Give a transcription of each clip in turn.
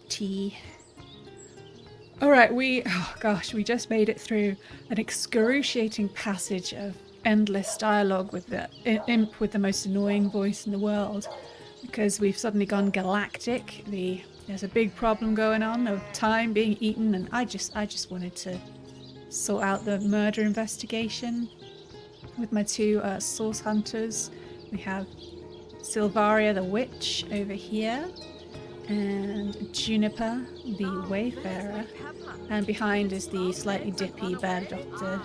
tea. Alright, we just made it through an excruciating passage of endless dialogue with the imp with the most annoying voice in the world. Because we've suddenly gone galactic. There's a big problem going on of time being eaten, and I just wanted to sort out the murder investigation with my two source hunters. We have Silvaria the witch over here, and Juniper the wayfarer, and behind is the slightly dippy bear doctor.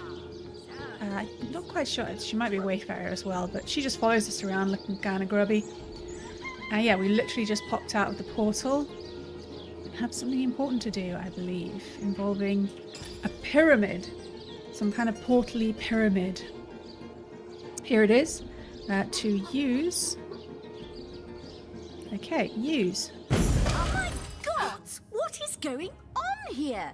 I'm not quite sure, she might be a wayfarer as well, but she just follows us around looking kind of grubby. Yeah, we literally just popped out of the portal and have something important to do, I believe, involving a pyramid, some kind of portal-y pyramid. Here it is, to use. Okay, use. Oh my God! What is going on here?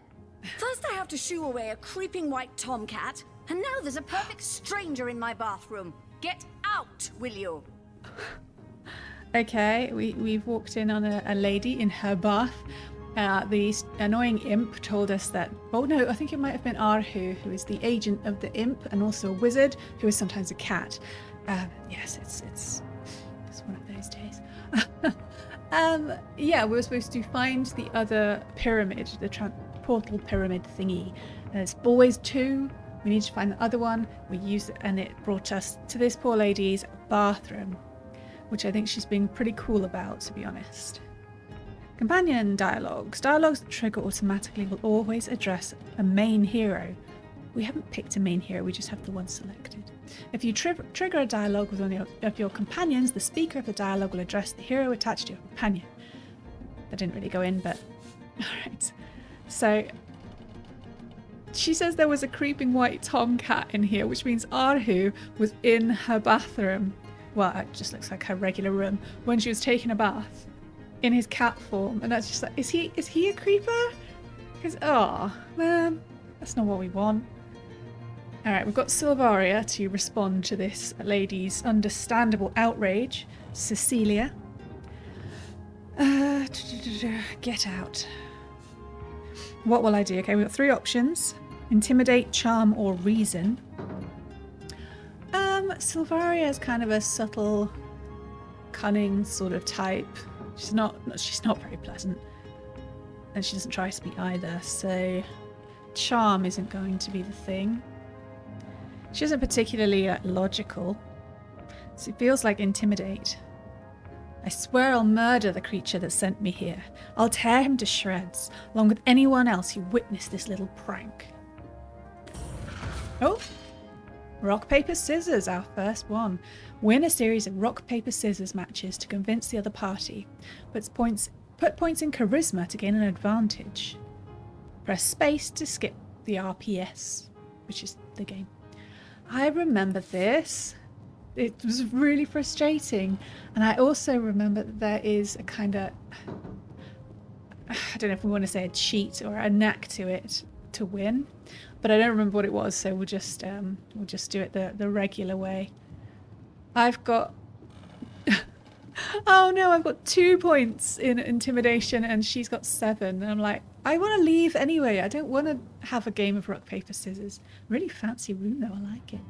First I have to shoo away a creeping white tomcat, and now there's a perfect stranger in my bathroom. Get out, will you? Okay, we've walked in on a lady in her bath. The annoying imp told us that... Oh no, I think it might have been Arhu, who is the agent of the imp and also a wizard, who is sometimes a cat. Yes, it's one of those days. Yeah, we were supposed to find the other pyramid, the portal pyramid thingy. There's always two. We need to find the other one. We used it and it brought us to this poor lady's bathroom, which I think she's being pretty cool about, to be honest. Companion dialogues. Dialogues that trigger automatically will always address a main hero. We haven't picked a main hero, we just have the one selected. If you trigger a dialogue with one of your companions, the speaker of the dialogue will address the hero attached to your companion. That didn't really go in, but... Alright. So... She says there was a creeping white tomcat in here, which means Arhu was in her bathroom. Well, it just looks like her regular room, when she was taking a bath in his cat form, and that's just like, is he a creeper? Because, oh man, that's not what we want. All right, we've got Silvaria to respond to this lady's understandable outrage. Cecilia, get out. What will I do? Okay, we've got three options: intimidate, charm, or reason. Silvaria is kind of a subtle, cunning sort of type. She's not very pleasant, and she doesn't try to be either. So, charm isn't going to be the thing. She isn't particularly logical, so it feels like intimidate. I swear I'll murder the creature that sent me here. I'll tear him to shreds, along with anyone else who witnessed this little prank. Oh. Rock, paper, scissors, our first one. Win a series of rock, paper, scissors matches to convince the other party. Put points in charisma to gain an advantage. Press space to skip the RPS, which is the game. I remember this. It was really frustrating. And I also remember that there is a kind of... I don't know if we want to say a cheat or a knack to it to win. But I don't remember what it was, so we'll just do it the regular way. I've got... Oh no, I've got 2 points in intimidation and she's got 7. And I'm like, I want to leave anyway. I don't want to have a game of rock, paper, scissors. Really fancy room though, I like it.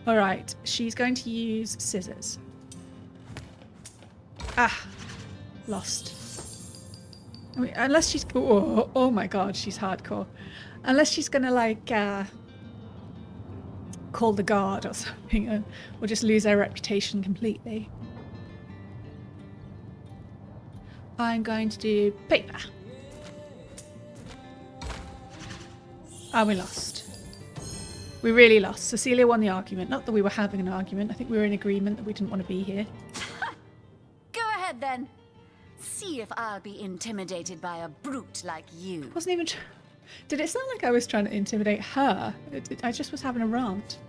Alright, she's going to use scissors. Ah, lost. I mean, unless she's... Oh my god, she's hardcore. Unless she's going to, like, call the guard or something, and we'll just lose our reputation completely. I'm going to do paper. Oh, we lost. We really lost. Cecilia won the argument. Not that we were having an argument. I think we were in agreement that we didn't want to be here. Go ahead, then. See if I'll be intimidated by a brute like you. Wasn't even... Did it sound like I was trying to intimidate her? I just was having a rant.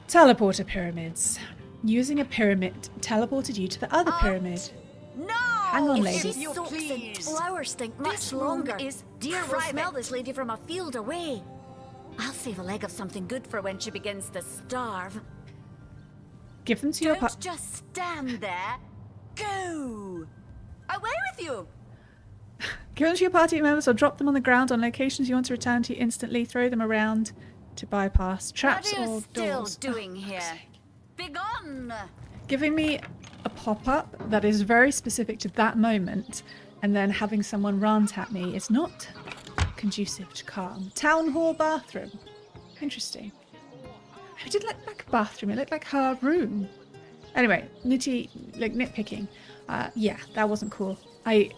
Teleporter pyramids. Using a pyramid teleported you to the other pyramid. No! Hang on, lady. If she soaks in flower stink much longer, deer will smell this lady from a field away. I'll save a leg of something good for when she begins to starve. Give them to your Don't just stand there. Go! Away with with you? Give them to your party members or drop them on the ground on locations you want to return to instantly. Throw them around to bypass traps What are you or still doors. doing here? Begone! Giving me a pop-up that is very specific to that moment and then having someone rant at me is not conducive to calm. Town hall bathroom. Interesting. I didn't look like a bathroom. It looked like her room. Anyway, nitpicking. Yeah, that wasn't cool. I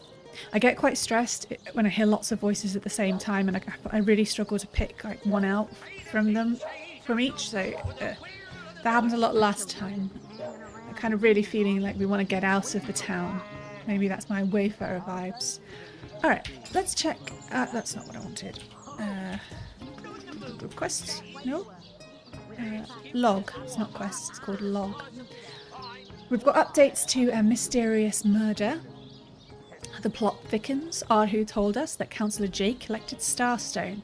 get quite stressed when I hear lots of voices at the same time, and I really struggle to pick like one out from each. So that happened a lot last time. I'm kind of really feeling like we want to get out of the town. Maybe that's my Wayfarer vibes. All right, let's check. That's not what I wanted. Quests? No. Log. It's not quests. It's called log. We've got updates to a mysterious murder. The plot thickens. Arhu told us that Councillor Jake collected Starstone.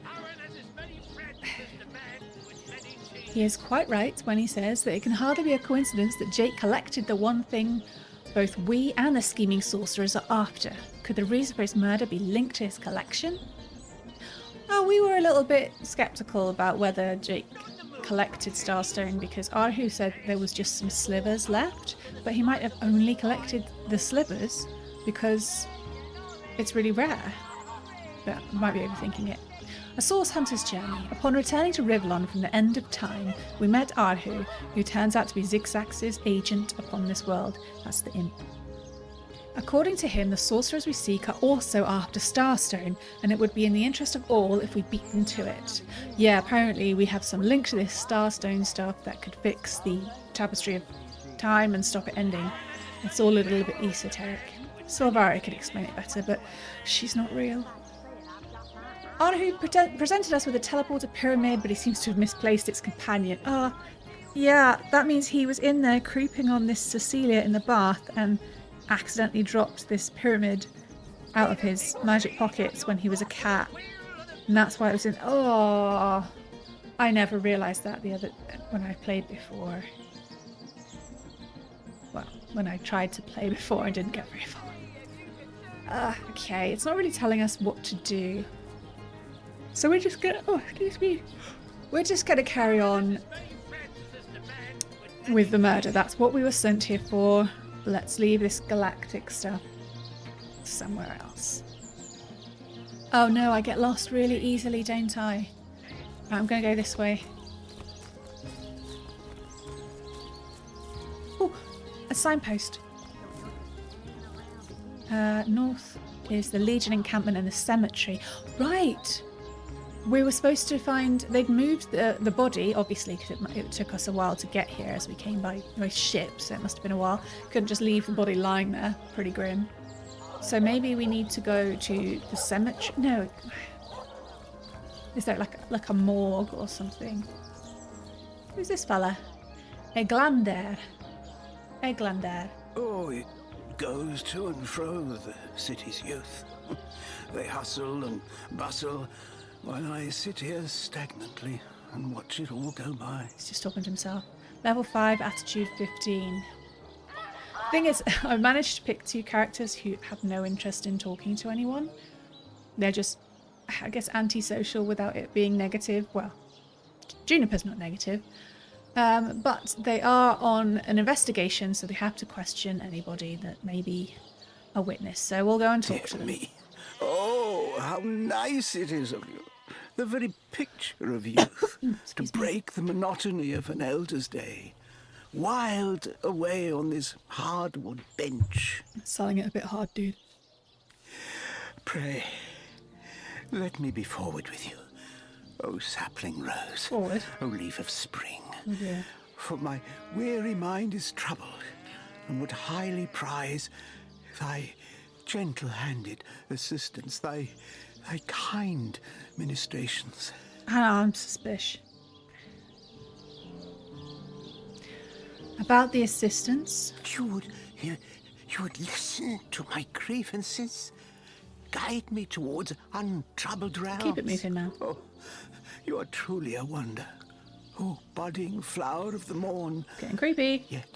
He is quite right when he says that it can hardly be a coincidence that Jake collected the one thing both we and the scheming sorcerers are after. Could the reason for his murder be linked to his collection? Oh, we were a little bit sceptical about whether Jake collected Starstone because Arhu said there was just some slivers left, but he might have only collected the slivers because it's really rare. But I might be overthinking it. A source hunter's journey. Upon returning to Rivlon from the end of time, we met Arhu, who turns out to be Zigzax's agent upon this world. That's the imp. According to him, the sorcerers we seek are also after Starstone, and it would be in the interest of all if we beat them to it. Yeah, apparently we have some link to this Starstone stuff that could fix the tapestry of time and stop it ending. It's all a little bit esoteric. Silvari could explain it better, but she's not real. Arhu presented us with a teleporter pyramid, but he seems to have misplaced its companion. Yeah, that means he was in there creeping on this Cecilia in the bath and accidentally dropped this pyramid out of his magic pockets when he was a cat. And that's why it was in... Oh, I never realised that when I played before. Well, when I tried to play before, I didn't get very far. Okay, it's not really telling us what to do. So we're just gonna... Oh, excuse me. We're just gonna carry on with the murder. That's what we were sent here for. Let's leave this galactic stuff somewhere else. Oh no, I get lost really easily, don't I? Right, I'm gonna go this way. Oh, a signpost. North is the Legion encampment and the cemetery. Right! We were supposed to find... They'd moved the body, obviously, because it took us a while to get here as we came by ship, so it must have been a while. Couldn't just leave the body lying there. Pretty grim. So maybe we need to go to the cemetery... No. Is there like a morgue or something? Who's this fella? Eglander. Oh, it goes to and fro, the city's youth. They hustle and bustle, while I sit here stagnantly and watch it all go by. He's just talking to himself. Level 5, attitude 15. Thing is, I've managed to pick 2 characters who have no interest in talking to anyone. They're just, I guess, antisocial without it being negative. Well, Juniper's not negative. But they are on an investigation, so they have to question anybody that may be a witness. So we'll go and talk to them. Me. Oh, how nice it is of you. The very picture of youth. To break the monotony of an elder's day. Wild away on this hardwood bench. Selling it a bit hard, dude. Pray, let me be forward with you. Oh, sapling rose. Forward? Oh, leaf of spring. Oh dear. For my weary mind is troubled, and would highly prize thy gentle-handed assistance, thy kind ministrations. I'm suspicious. About the assistance? You would listen to my grievances, guide me towards untroubled realms. Keep it moving now. Oh, you are truly a wonder. Oh, budding flower of the morn. Getting creepy. Yet,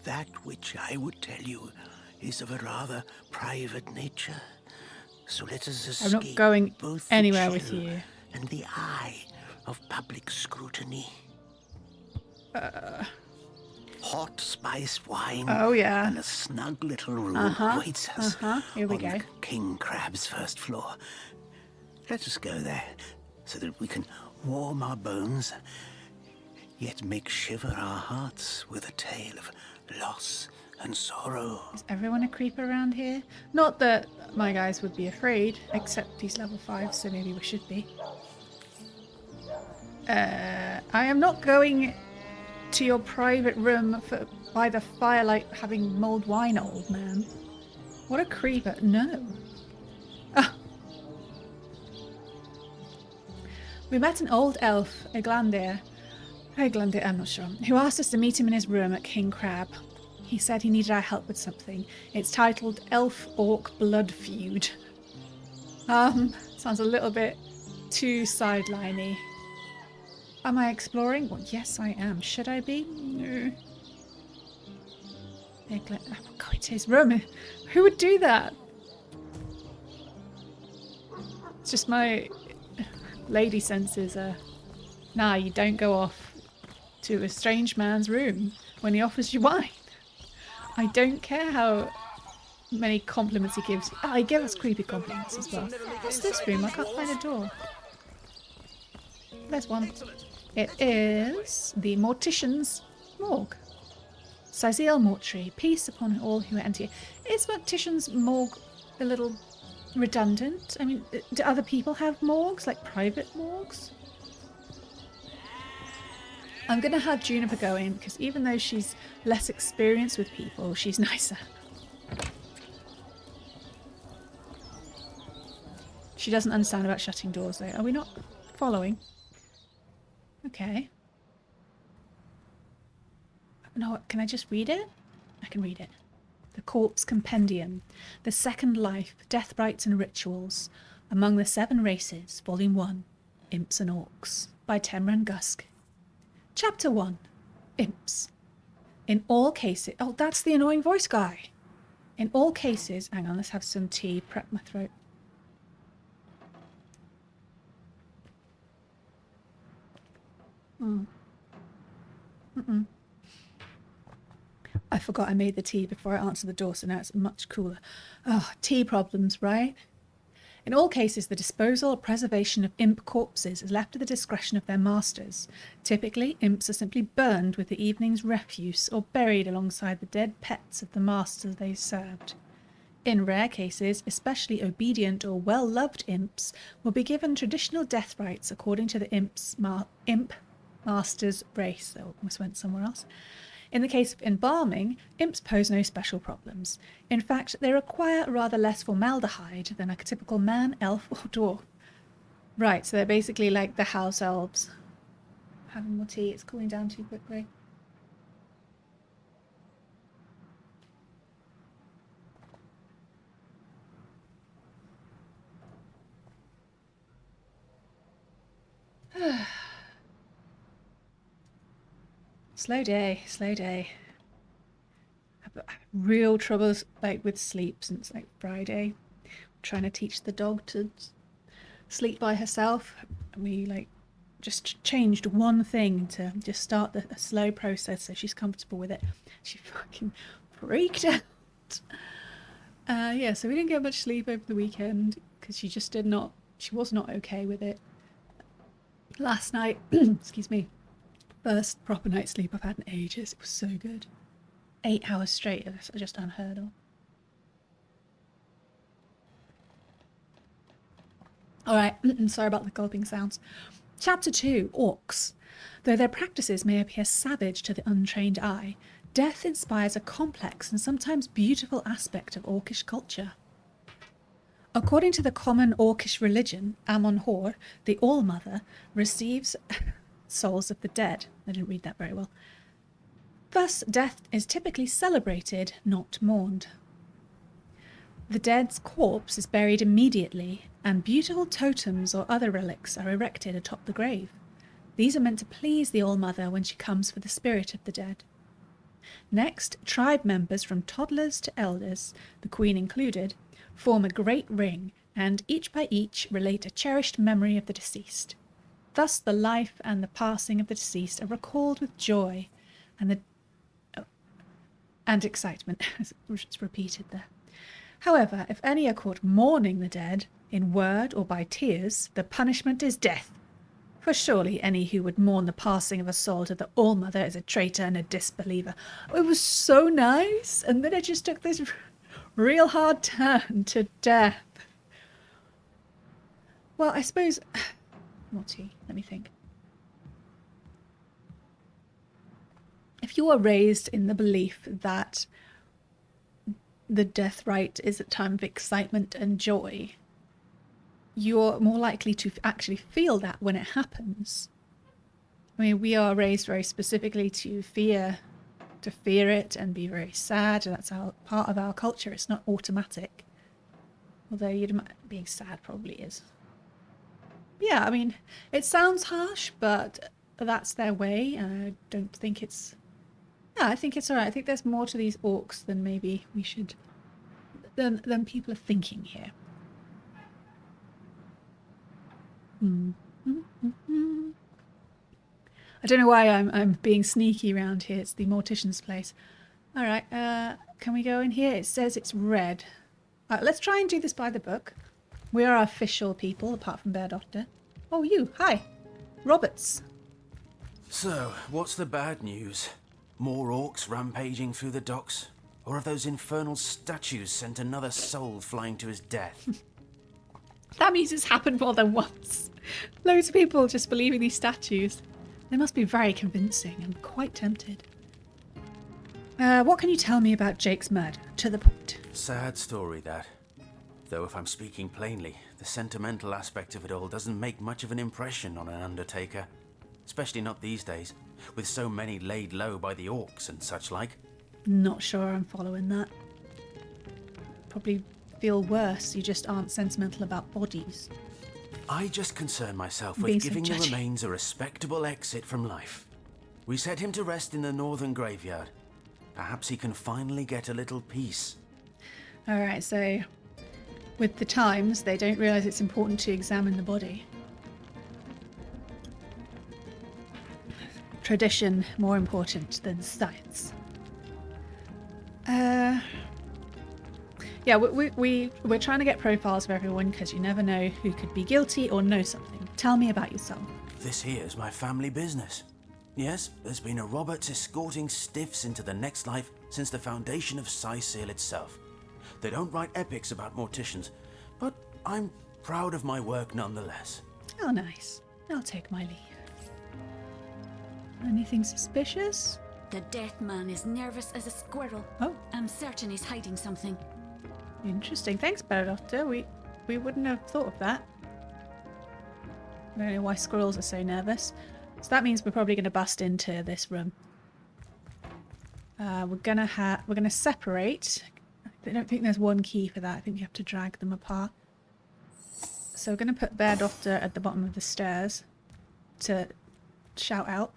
that which I would tell you is of a rather private nature. So let us I'm escape not going both the anywhere with chill you. and the eye of public scrutiny. Hot spiced wine Oh, yeah. and a snug little room awaits us Here we on go. the King Crab's first floor. Let us go there so that we can warm our bones, yet make shiver our hearts with a tale of loss and sorrow. Is everyone a creeper around here? Not that my guys would be afraid, except he's level 5, so maybe we should be. I am not going to your private room by the firelight having mulled wine, old man. What a creeper. No. Ah. We met an old elf, Eglandir, I'm not sure, who asked us to meet him in his room at King Crab. He said he needed our help with something. It's titled Elf-Orc Blood Feud. Sounds a little bit too sideliney. Am I exploring? Well, yes, I am. Should I be? No. I'm going to his room. Who would do that? It's just my lady senses. Nah, you don't go off to a strange man's room when he offers you wine. I don't care how many compliments he gives. Oh, he gives us creepy compliments as well. What's this room? I can't find a door. There's one. It is the Mortician's Morgue. Sizeal Mortuary. Peace upon all who enter. Is Mortician's Morgue a little redundant? I mean, do other people have morgues, like private morgues? I'm going to have Juniper go in because even though she's less experienced with people, she's nicer. She doesn't understand about shutting doors though. Are we not following? Okay. No, can I just read it? I can read it. The Corpse Compendium. The Second Life, Death Rites and Rituals. Among the Seven Races, Volume 1. Imps and Orcs. By Temran Gusk. Chapter 1. Imps. In all cases... Oh, that's the annoying voice guy. In all cases... Hang on, let's have some tea. Prep my throat. I forgot I made the tea before I answered the door, so now it's much cooler. Oh, tea problems, right? In all cases, the disposal or preservation of imp corpses is left to the discretion of their masters. Typically, imps are simply burned with the evening's refuse or buried alongside the dead pets of the masters they served. In rare cases, especially obedient or well-loved imps will be given traditional death rites according to the imp master's race. They almost went somewhere else. In the case of embalming, imps pose no special problems. In fact, they require rather less formaldehyde than a typical man, elf, or dwarf. Right, so they're basically like the house elves. Having more tea, it's cooling down too quickly. Slow day, slow day. I've had real troubles like with sleep since like Friday. I'm trying to teach the dog to sleep by herself. And we like just changed one thing to just start a slow process so she's comfortable with it. She fucking freaked out. Yeah, so we didn't get much sleep over the weekend because she was not okay with it. Last night, excuse me, first proper night's sleep I've had in ages. It was so good. 8 hours straight, that's just unheard of. Alright, sorry about the gulping sounds. Chapter 2, Orcs. Though their practices may appear savage to the untrained eye, death inspires a complex and sometimes beautiful aspect of Orcish culture. According to the common Orcish religion, Amon-Hor, the All-Mother, receives souls of the dead. I didn't read that very well. Thus, death is typically celebrated, not mourned. The dead's corpse is buried immediately, and beautiful totems or other relics are erected atop the grave. These are meant to please the All-Mother when she comes for the spirit of the dead. Next, tribe members from toddlers to elders, the Queen included, form a great ring, and each by each relate a cherished memory of the deceased. Thus the life and the passing of the deceased are recalled with joy and excitement. It's repeated there. However, if any are caught mourning the dead, in word or by tears, the punishment is death. For surely any who would mourn the passing of a soul to the All-Mother is a traitor and a disbeliever. It was so nice, and then it just took this real hard turn to death. Well, I suppose... Morty, let me think. If you are raised in the belief that the death rite is a time of excitement and joy, you're more likely to actually feel that when it happens. I mean, we are raised very specifically to fear it and be very sad, and that's part of our culture. It's not automatic. Although being sad probably is. Yeah, I mean, it sounds harsh, but that's their way, and I don't think it's... Yeah, I think it's alright. I think there's more to these orcs than maybe we should... than people are thinking here. I don't know why I'm being sneaky around here. It's the mortician's place. Alright, can we go in here? It says it's red. Let's try and do this by the book. We are official people, apart from Bear Doctor. Oh, you. Hi. Roberts. So, what's the bad news? More orcs rampaging through the docks? Or have those infernal statues sent another soul flying to his death? That means it's happened more than once. Loads of people just believing these statues. They must be very convincing. I'm quite tempted. What can you tell me about Jake's murder? To the point. Sad story, that. Though if I'm speaking plainly, the sentimental aspect of it all doesn't make much of an impression on an undertaker. Especially not these days, with so many laid low by the orcs and such like. Not sure I'm following that. Probably feel worse, you just aren't sentimental about bodies. I just concern myself with giving the remains a respectable exit from life. We set him to rest in the northern graveyard. Perhaps he can finally get a little peace. Alright, so with the times, they don't realise it's important to examine the body. Tradition more important than science. Yeah, we're trying to get profiles of everyone because you never know who could be guilty or know something. Tell me about yourself. This here's my family business. Yes, there's been a Roberts escorting stiffs into the next life since the foundation of Seal itself. They don't write epics about morticians, but I'm proud of my work nonetheless. Oh, nice. I'll take my leave. Anything suspicious? The death man is nervous as a squirrel. Oh. I'm certain he's hiding something. Interesting. Thanks, Bear Doctor. We wouldn't have thought of that. I don't know why squirrels are so nervous. So that means we're probably going to bust into this room. We're gonna separate. I don't think there's one key for that. I think we have to drag them apart. So we're going to put Bear Doctor at the bottom of the stairs to shout out.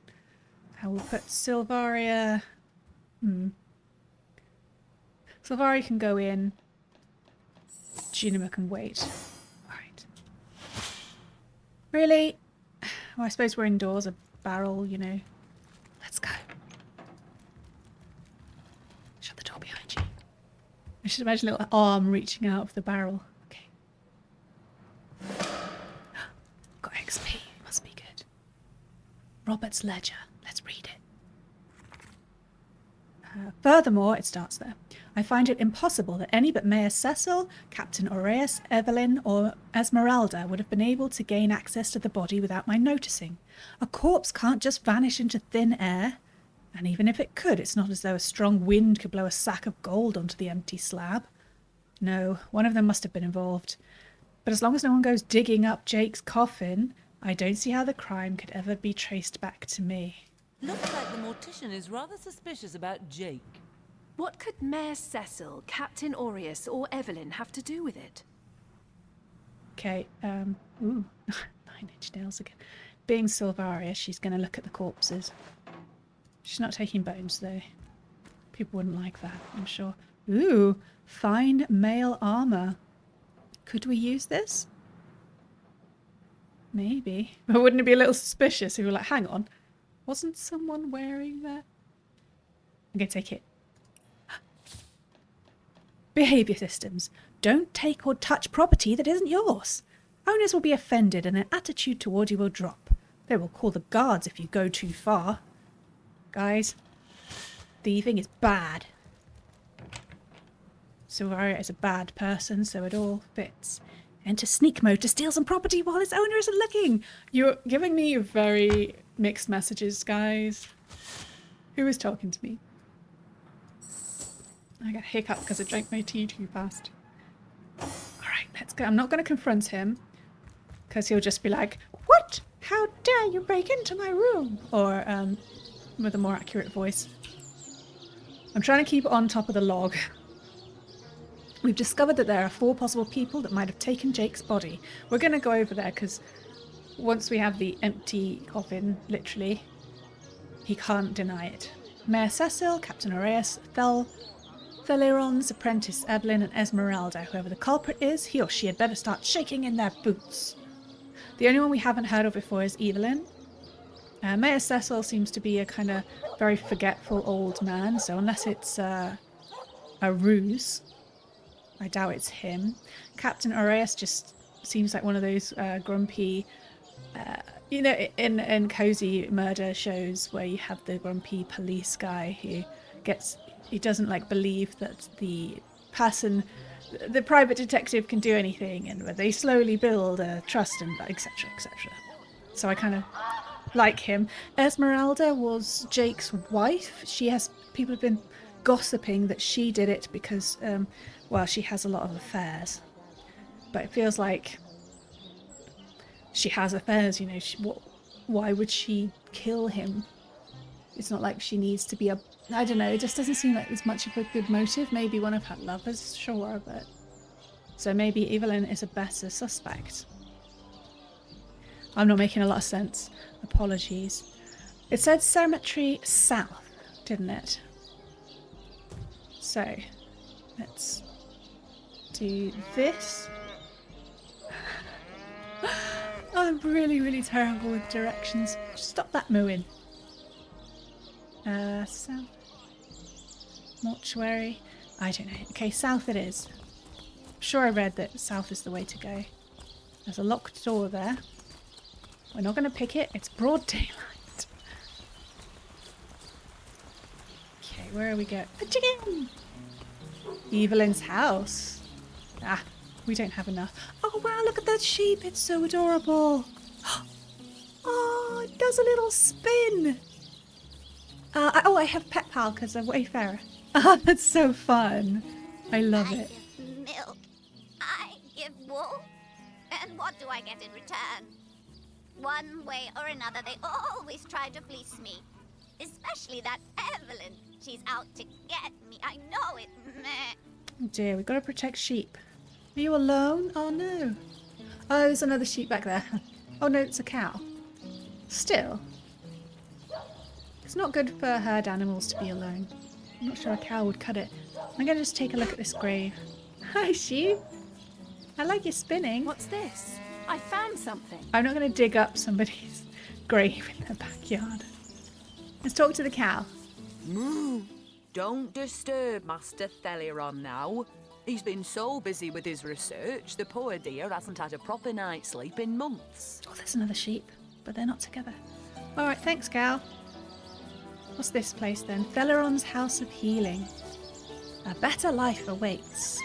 And we'll put Sylvaria... Sylvaria can go in. Junima can wait. Alright. Really? Well, I suppose we're indoors. A barrel, you know. Let's go. Shut the door behind you. I should imagine a little arm reaching out of the barrel. Okay. Got XP. Must be good. Robert's ledger. Let's read it. Furthermore, it starts there. I find it impossible that any but Mayor Cecil, Captain Aureus, Evelyn, or Esmeralda would have been able to gain access to the body without my noticing. A corpse can't just vanish into thin air. And even if it could, it's not as though a strong wind could blow a sack of gold onto the empty slab. No, one of them must have been involved. But as long as no one goes digging up Jake's coffin, I don't see how the crime could ever be traced back to me. Looks like the mortician is rather suspicious about Jake. What could Mayor Cecil, Captain Aureus, or Evelyn have to do with it? Okay, ooh, 9-inch nails again. Being Sylvaria, she's going to look at the corpses. She's not taking bones, though. People wouldn't like that, I'm sure. Ooh, fine male armor. Could we use this? Maybe. But wouldn't it be a little suspicious if we were like, hang on, wasn't someone wearing that? I'm going to take it. Behaviour systems. Don't take or touch property that isn't yours. Owners will be offended and their attitude toward you will drop. They will call the guards if you go too far. Guys, thieving is bad. Silveria is a bad person, so it all fits. Enter sneak mode to steal some property while its owner isn't looking. You're giving me very mixed messages, guys. Who is talking to me? I got a hiccup because I drank my tea too fast. Alright, let's go. I'm not going to confront him because he'll just be like, "What? How dare you break into my room?" Or with a more accurate voice. I'm trying to keep on top of the log. We've discovered that there are 4 possible people that might have taken Jake's body. We're going to go over there because once we have the empty coffin, literally, he can't deny it. Mayor Cecil, Captain Aureus, Theliron's apprentice Evelyn, and Esmeralda. Whoever the culprit is, he or she had better start shaking in their boots. The only one we haven't heard of before is Evelyn. Mayor Cecil seems to be a kind of very forgetful old man, so unless it's a ruse, I doubt it's him. Captain Aureus just seems like one of those grumpy, you know, in cozy murder shows where you have the grumpy police guy who he doesn't like believe that the private detective can do anything, and where they slowly build a trust and etc. etc. So I kind of like him. Esmeralda was Jake's wife. People have been gossiping that she did it because, well, she has a lot of affairs. But it feels like she has affairs, you know. Why would she kill him? It's not like she needs to be I don't know, it just doesn't seem like there's much of a good motive. Maybe one of her lovers, sure, but... So maybe Evelyn is a better suspect. I'm not making a lot of sense. Apologies. It said Cemetery South, didn't it? So, let's do this. I'm really, really terrible with directions. Stop that mooing. South. Mortuary. I don't know. Okay, south it is. I'm sure I read that south is the way to go. There's a locked door there. We're not going to pick it. It's broad daylight. Okay, where are we going? A chicken! Evelyn's house. Ah, we don't have enough. Oh wow, look at that sheep. It's so adorable. Oh, it does a little spin. I have Pet Pal because I'm Wayfarer. Oh, that's so fun. I love it. I give milk. I give wool. And what do I get in return? One way or another, they always try to fleece me. Especially that Evelyn. She's out to get me. I know it. Meh. Oh dear, we've got to protect sheep. Are you alone? Oh no. Oh, there's another sheep back there. Oh no, it's a cow. Still. It's not good for herd animals to be alone. I'm not sure a cow would cut it. I'm going to just take a look at this grave. Hi, sheep. I like your spinning. What's this? I found something. I'm not going to dig up somebody's grave in their backyard. Let's talk to the cow. Moo! Don't disturb Master Theliron now. He's been so busy with his research, the poor dear hasn't had a proper night's sleep in months. Oh, there's another sheep, but they're not together. All right, thanks, cow. What's this place then? Theliron's House of Healing. A better life awaits.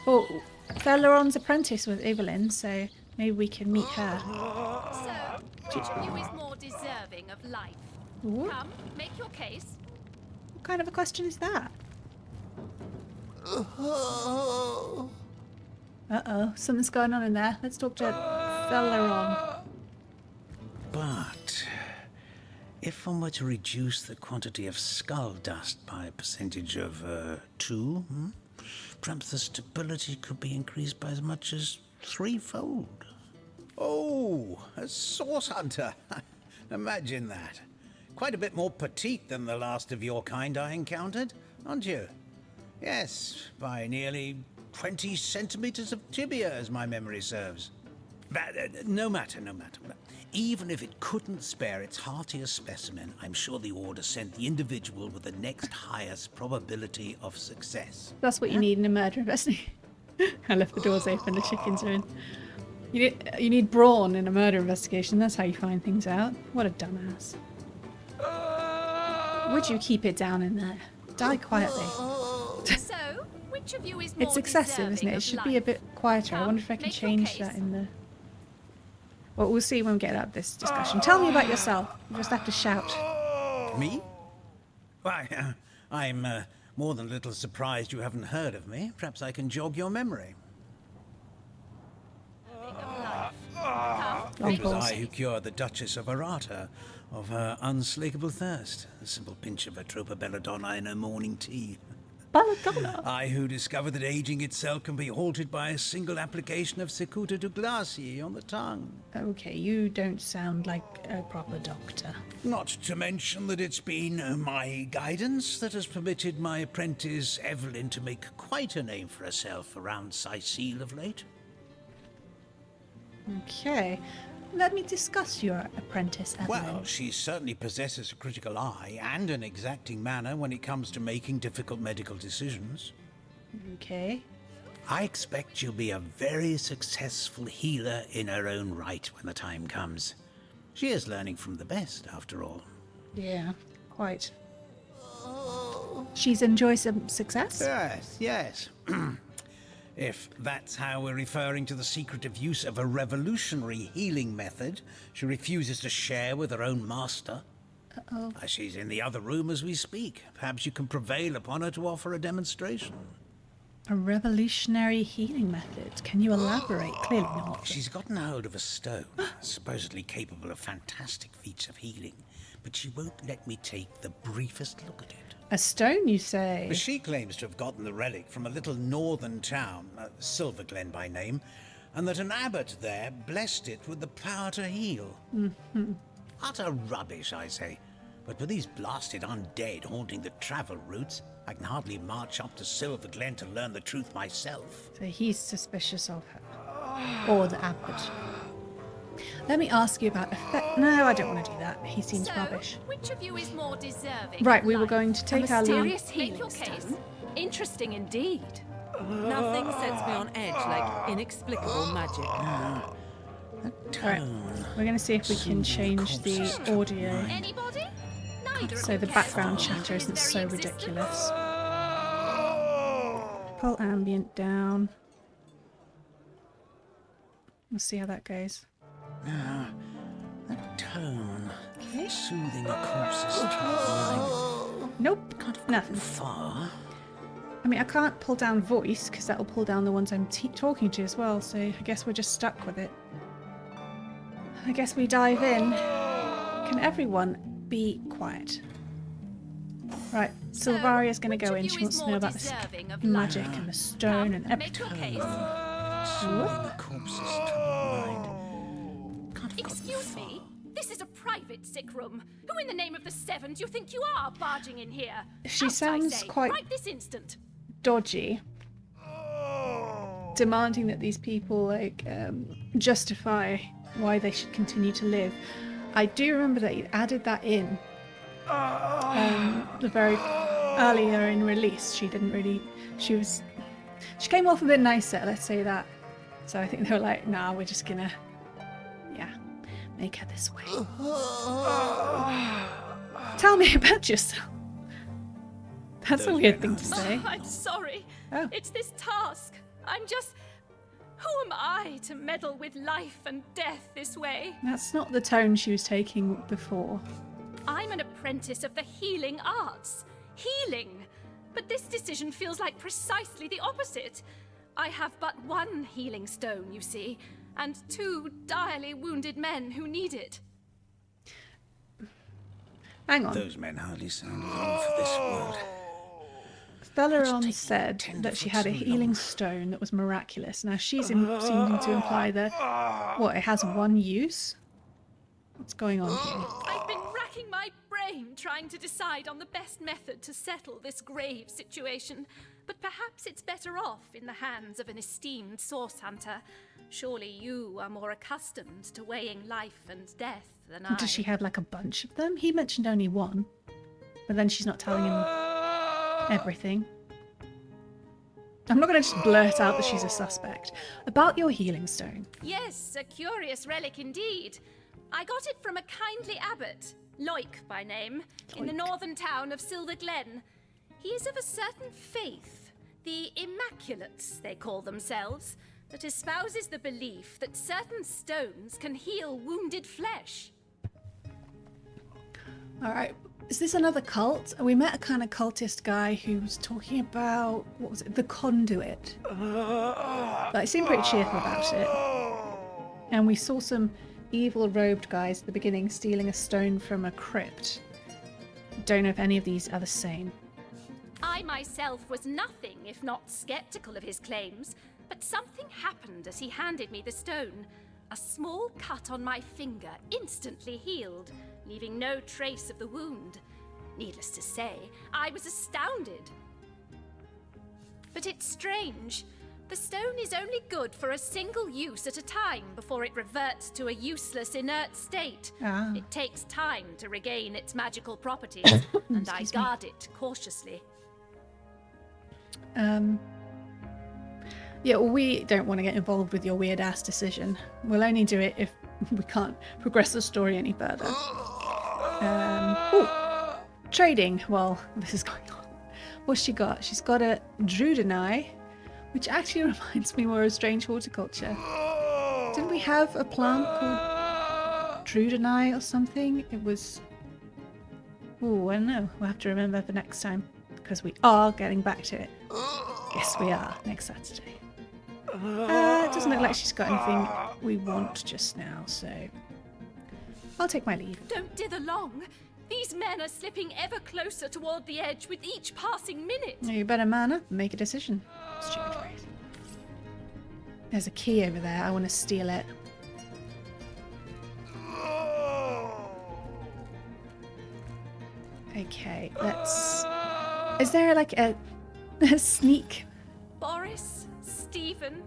Oh, Theliron's apprentice with Evelyn, so maybe we can meet her. So, which of you is more deserving of life? Ooh. Come, make your case. What kind of a question is that? Uh-oh, something's going on in there. Let's talk to Theliron. But if one were to reduce the quantity of skull dust by a percentage of 2, perhaps the stability could be increased by as much as 3-fold. Oh, a source hunter. Imagine that. quite a bit more petite than the last of your kind I encountered, aren't you? Yes, by nearly 20 centimeters of tibia, as my memory serves. But no matter. Even if it couldn't spare its heartiest specimen, I'm sure the Order sent the individual with the next highest probability of success. That's what you need in a murder investigation. I left the doors open, the chickens are in. You need brawn in a murder investigation, that's how you find things out. What a dumbass. Would you keep it down in there? Die quietly. So, which of you is more It's excessive, isn't it? It should be a bit quieter. I wonder if I can change that in the... Well, we'll see when we get out of this discussion. Tell me about yourself. You just have to shout. Me? Why, I'm more than a little surprised you haven't heard of me. Perhaps I can jog your memory. It was I who cured the Duchess of Arata of her unspeakable thirst. A simple pinch of Atropa belladonna in her morning tea. Belladonna? I who discovered that aging itself can be halted by a single application of Cicuta Douglasii on the tongue. Okay, you don't sound like a proper doctor. Not to mention that it's been my guidance that has permitted my apprentice Evelyn to make quite a name for herself around Sicile of late. Okay. Let me discuss your apprentice, Evelyn. Well, she certainly possesses a critical eye and an exacting manner when it comes to making difficult medical decisions. Okay. I expect she'll be a very successful healer in her own right when the time comes. She is learning from the best, after all. Yeah, quite. She's enjoyed some success? Yes. If that's how we're referring to the secretive use of a revolutionary healing method she refuses to share with her own master. Uh-oh. She's in the other room as we speak. Perhaps you can prevail upon her to offer a demonstration. A revolutionary healing method? Can you elaborate? Clearly not. She's gotten hold of a stone, supposedly capable of fantastic feats of healing, but she won't let me take the briefest look at it. A stone, you say? She claims to have gotten the relic from a little northern town, Silver Glen by name, and that an abbot there blessed it with the power to heal. Mm-hmm. Utter rubbish, I say. But with these blasted undead haunting the travel routes, I can hardly march up to Silver Glen to learn the truth myself. So he's suspicious of her. Or the abbot. Let me ask you about effect. No, I don't want to do that. He seems rubbish. Which of you is more deserving? Right, we were going to take our leave. Mysterious healing stone. Interesting indeed. Nothing sets me on edge like inexplicable magic. Alright, we're going to see if we can change the audio Anybody? Neither so the background chatter isn't so ridiculous. Pull ambient down. We'll see how that goes. That tone, Okay. soothing a corpse's mind. Nope, nothing. Far. I mean, I can't pull down voice because that'll pull down the ones I'm talking to as well, so I guess we're just stuck with it. I guess we dive in. Can everyone be quiet? Right, Silvaria's going to go in. She wants to know about the magic and the stone and everything. Soothing a corpse's mind. Excuse me? This is a private sick room. Who in the name of the Seven do you think you are barging in here? She Out, sounds I say, quite right this instant. dodgy. Demanding that these people justify why they should continue to live. I do remember that he added that in the very earlier in release. She didn't really. She came off a bit nicer, let's say that. So I think they were like, nah, we're just gonna, make her this way. Tell me about yourself. That's a weird thing to say. I'm sorry. Oh. It's this task. I'm just... Who am I to meddle with life and death this way? That's not the tone she was taking before. I'm an apprentice of the healing arts. Healing! But this decision feels like precisely the opposite. I have but one healing stone, you see, and 2 direly wounded men who need it. Hang on. Those men hardly sound long for this world. Theleron said that she had a healing stone that was miraculous. Now she's seeming to imply that, it has one use? What's going on here? I've been racking my brain trying to decide on the best method to settle this grave situation, but perhaps it's better off in the hands of an esteemed source hunter. Surely you are more accustomed to weighing life and death than I. Does she have like a bunch of them? He mentioned only one, but then she's not telling him everything. I'm not going to just blurt out that she's a suspect. About your healing stone. Yes, a curious relic indeed. I got it from a kindly abbot, Loic by name, in the northern town of Silver Glen. He is of a certain faith, the Immaculates they call themselves, that espouses the belief that certain stones can heal wounded flesh. Alright, is this another cult? We met a kind of cultist guy who was talking about, what was it, the conduit. But he seemed pretty cheerful about it. And we saw some evil robed guys at the beginning stealing a stone from a crypt. Don't know if any of these are the same. I myself was nothing if not skeptical of his claims, but something happened as he handed me the stone. A small cut on my finger instantly healed, leaving no trace of the wound. Needless to say, I was astounded. But it's strange. The stone is only good for a single use at a time before it reverts to a useless, inert state. It takes time to regain its magical properties, and I guard it cautiously. Yeah, well, we don't want to get involved with your weird-ass decision. We'll only do it if we can't progress the story any further. Trading. Well, this is going on. What's she got? She's got a Druidini, which actually reminds me more of strange horticulture. Didn't we have a plant called Druidini or something? It was... Oh, I don't know. We'll have to remember for next time, because we are getting back to it. Yes, we are. Next Saturday. It doesn't look like she's got anything we want just now, so I'll take my leave. Don't dither long. These men are slipping ever closer toward the edge with each passing minute. You better man up and make a decision. Stupid phrase. There's a key over there. I want to steal it. Okay, let's... Is there like a sneak? Boris, Stephen,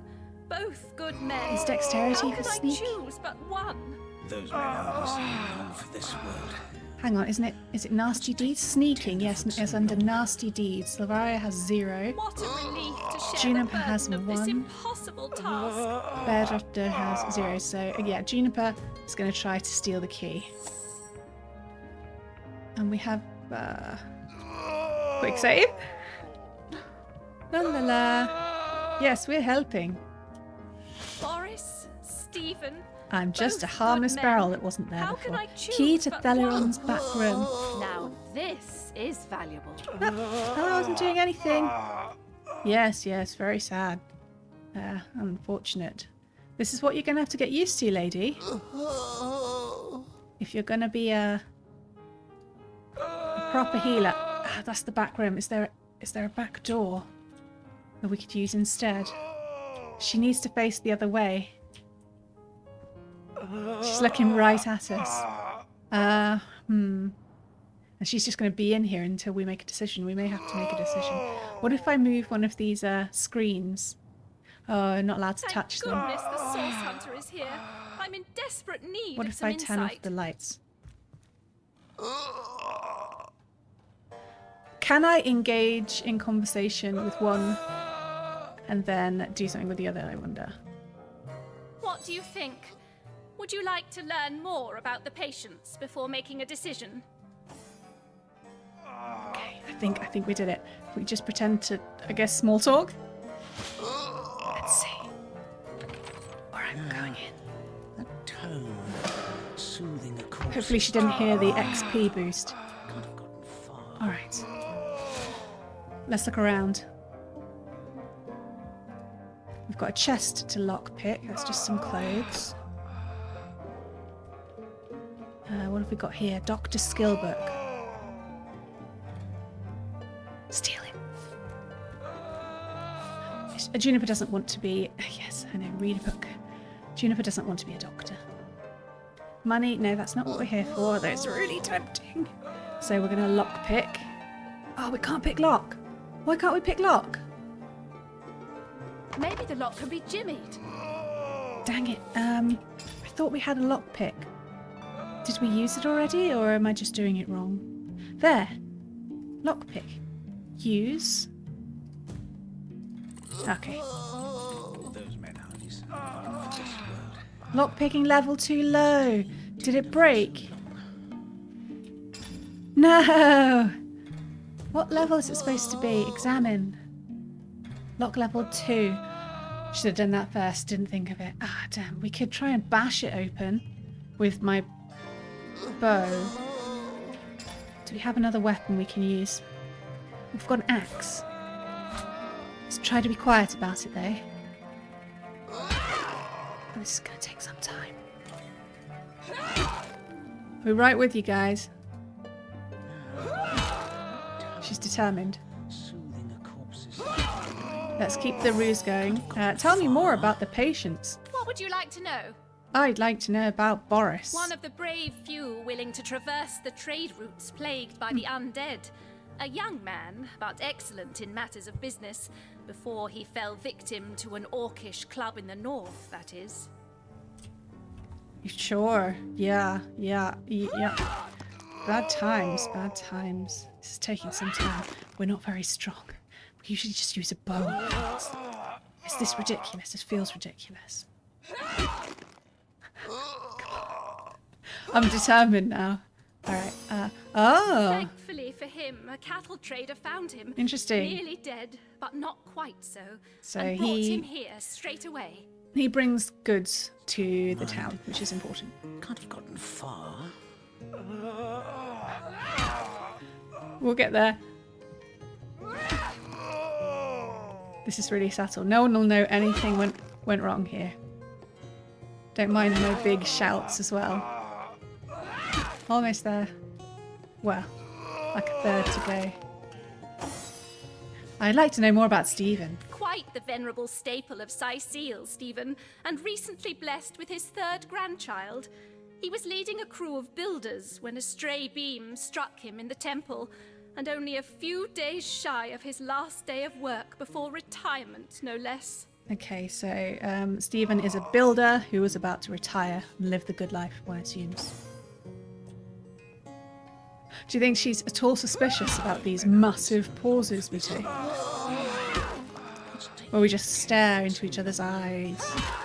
both good men. Is dexterity How for could sneak? I choose but one? Those men are for this world. Hang on, isn't it? Is it nasty deeds? Sneaking, yes, it's under nasty deeds. Lavaria has 0. What a relief to share Juniper the has burden of this 1. impossible task. Bear Doctor has 0. So yeah, Juniper is going to try to steal the key. And we have quick save. La la la. Yes, we're helping. Boris, Stephen. I'm just a both harmless good barrel men. that wasn't there How before. can I choose Key to but Theleron's one? back room. Now this is valuable. I wasn't doing anything. Yes, very sad. Unfortunate. This is what you're going to have to get used to, lady. If you're going to be a proper healer. That's the back room. Is there a back door that we could use instead? She needs to face the other way. She's looking right at us. And she's just going to be in here until we make a decision. We may have to make a decision. What if I move one of these screens? Oh, I'm not allowed to touch them. Thank goodness the source hunter is here. I'm in desperate need What of if some I turn off insight. the lights? Can I engage in conversation with one and then do something with the other, I wonder? What do you think? Would you like to learn more about the patients before making a decision? Okay, I think we did it. If we just pretend to, I guess, small talk? Let's see. Alright, I'm going in. That tone, soothing a corpse. Hopefully she didn't hear the XP boost. Can't have gotten far. Alright. Let's look around. We've got a chest to lockpick. That's just some clothes. What have we got here? Dr. Skillbook. Steal it. Juniper doesn't want to be... Yes, I know, read a book. Juniper doesn't want to be a doctor. Money? No, that's not what we're here for, though it's really tempting. So we're going to lock pick. Oh, we can't pick lock. Why can't we pick lock? Maybe the lock can be jimmied. Dang it. I thought we had a lock pick. Did we use it already, or am I just doing it wrong? There. Lock pick. Use. Okay. Those men hardly sound long for this world. Lock picking level too low. Did it break? No! What level is it supposed to be? Examine. Lock level 2. Should have done that first, didn't think of it. Ah, damn. We could try and bash it open with my bow. Do we have another weapon we can use? We've got an axe. Let's try to be quiet about it, though. Oh, this is going to take some time. We're right with you guys. She's determined. Soothing a corpse's Let's keep the ruse going. Tell me more about the patients. What would you like to know? I'd like to know about Boris. One of the brave few willing to traverse the trade routes plagued by the undead. A young man, but excellent in matters of business, before he fell victim to an orcish club in the north, that is. Sure. Yeah. Bad times. This is taking some time. We're not very strong. We usually just use a bow. Is this ridiculous? This feels ridiculous. I'm determined now. Alright. Oh! Thankfully for him, a cattle trader found him. Interesting. Nearly dead, but not quite so. So and brought him here straight away. He brings goods to the town, which is important. can't have gotten far. We'll get there. This is really subtle. No one will know anything went wrong here. Don't mind my big shouts as well. Almost there. Well, like a third to go. I'd like to know more about Stephen. Quite the venerable staple of Seal, Stephen, and recently blessed with his 3rd grandchild. He was leading a crew of builders when a stray beam struck him in the temple, and only a few days shy of his last day of work before retirement, no less. Okay, so Stephen is a builder who was about to retire and live the good life, one assumes. Do you think she's at all suspicious about these massive pauses we take? Where we just stare into each other's eyes.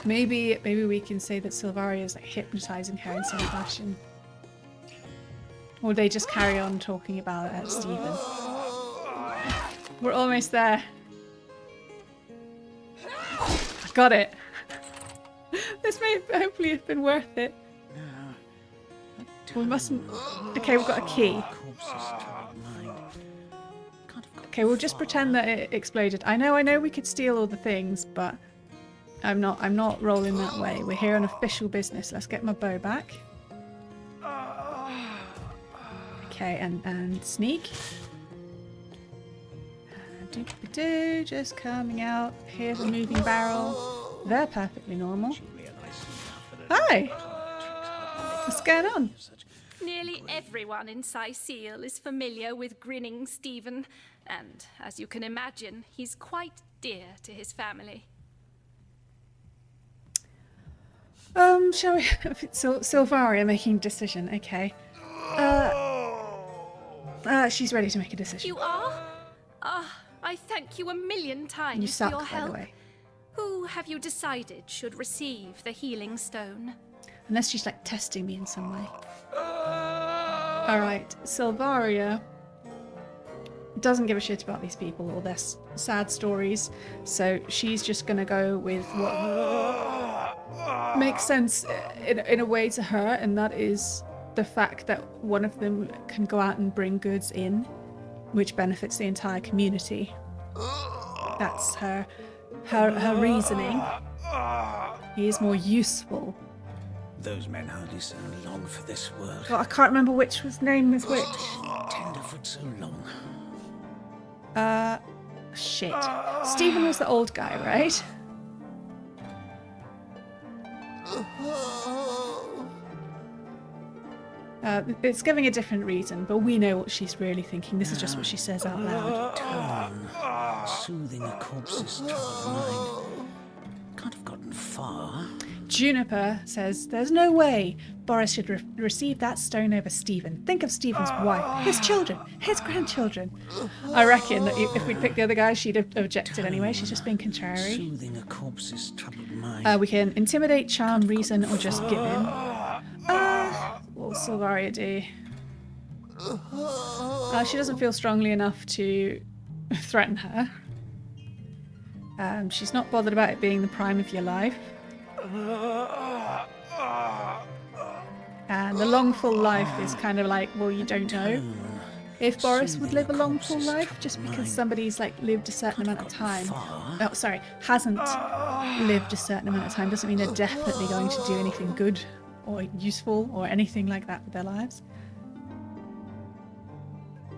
Maybe we can say that Silvaria is like hypnotizing her in some fashion. Or they just carry on talking about Stephen. We're almost there. I got it. This may hopefully have been worth it. We mustn't... Okay, we've got a key. Okay, we'll just pretend that it exploded. I know we could steal all the things, but I'm not rolling that way. We're here on official business. Let's get my bow back. Okay, and sneak. Just coming out. Here's a moving barrel. They're perfectly normal. Hi! What's going on? Nearly everyone in Seal is familiar with grinning Stephen, and as you can imagine, he's quite dear to his family. Shall we... Silvaria making a decision, okay. She's ready to make a decision. You are? I thank you a million times You suck, for your by help. the way. Who have you decided should receive the healing stone? Unless she's like testing me in some way. Alright, Silvaria doesn't give a shit about these people or their sad stories, so she's just gonna go with what makes sense in a way to her, and that is the fact that one of them can go out and bring goods in, which benefits the entire community. That's her reasoning. He is more useful. Those men hardly sound long for this world. God, I can't remember which name was which. Tenderfoot so long. Shit. Stephen was the old guy, right? It's giving a different reason, but we know what she's really thinking. This is just what she says out loud. Tone, soothing a corpse's troubled mind. Can't have gotten far. Juniper says there's no way Boris should receive that stone over Stephen. Think of Stephen's wife, his children, his grandchildren. I reckon that if we'd picked the other guy, she'd have objected anyway. She's just being contrary. Soothing a corpse's troubled mind. We can intimidate, charm, reason, or just give in. What'll Silvaria do? She doesn't feel strongly enough to threaten her. She's not bothered about it being the prime of your life. And the long full life is kind of like, well, you don't know if Boris would live a long full life just because somebody's like lived a certain amount of time. Oh, sorry, hasn't lived a certain amount of time doesn't mean they're definitely going to do anything good or useful or anything like that with their lives.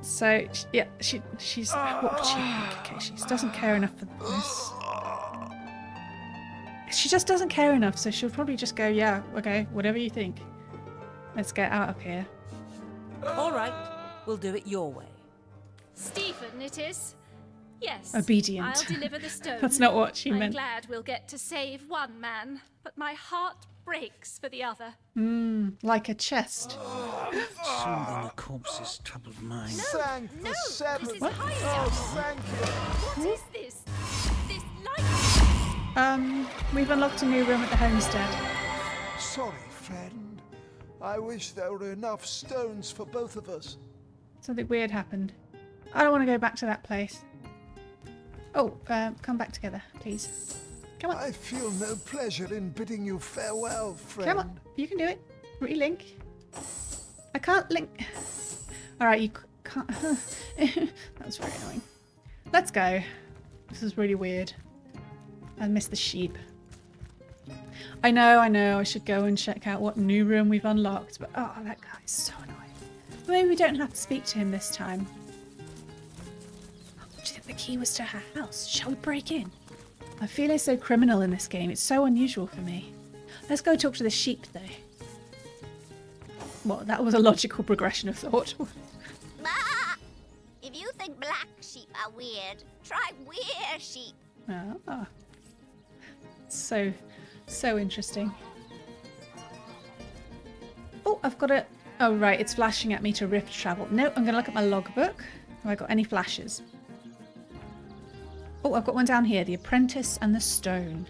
So yeah, she's what would she think? Okay, she doesn't care enough for this. She just doesn't care enough, so she'll probably just go, yeah, okay, whatever you think. Let's get out of here. All right, we'll do it your way. Stephen, it is. Yes. Obedient. I'll deliver the stone. That's not what she meant. I'm glad we'll get to save one man, but my heart breaks for the other. Like a chest. Soothing a corpse's troubled mind. Thank the seven. This is Oh, thank you. What is this? This light? We've unlocked a new room at the homestead. Sorry, friend. I wish there were enough stones for both of us. Something weird happened. I don't want to go back to that place. Oh, come back together, please. Come on. I feel no pleasure in bidding you farewell, friend. Come on. You can do it. Relink. I can't link. Alright, you can't. That was very annoying. Let's go. This is really weird. I miss the sheep. I know. I should go and check out what new room we've unlocked, but oh, that guy is so annoying. Maybe we don't have to speak to him this time. Do you think the key was to her house? Shall we break in? I feel it's so criminal in this game. It's so unusual for me. Let's go talk to the sheep, though. Well, that was a logical progression of thought. Bah! If you think black sheep are weird, try weird sheep. Ah. So interesting. Oh, I've got it. Oh, right. It's flashing at me to rift travel. No, I'm going to look at my logbook. Have I got any flashes? Oh, I've got one down here. The Apprentice and the Stone.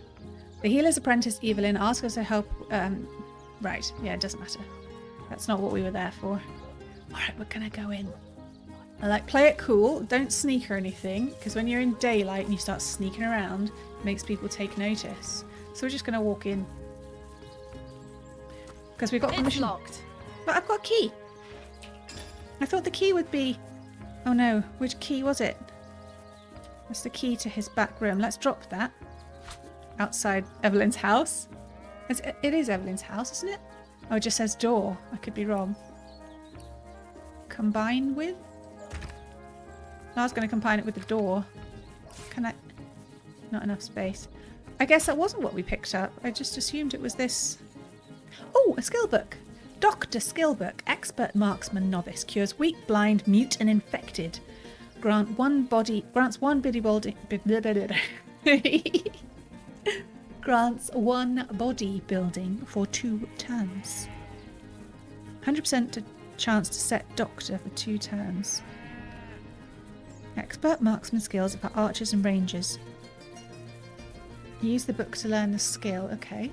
The healer's apprentice, Evelyn, asks us to help. Right. Yeah, it doesn't matter. That's not what we were there for. All right, we're going to go in. Play it cool. Don't sneak or anything, because when you're in daylight and you start sneaking around, it makes people take notice. So we're just going to walk in. Because we've got permission. It's locked. But I've got a key. I thought the key would be... Oh no, which key was it? That's the key to his back room. Let's drop that. Outside Evelyn's house. It is Evelyn's house, isn't it? Oh, it just says door. I could be wrong. Combine with? I was going to combine it with the door. Can I? Not enough space. I guess that wasn't what we picked up. I just assumed it was this. Oh, a skill book. Dr. Skill Book. Expert marksman novice. Cures weak, blind, mute, and infected. Grants one body building. Grants one body building for 2 turns. 100% chance to set Doctor for 2 turns. Expert marksman skills for archers and rangers. Use the book to learn the skill. Okay.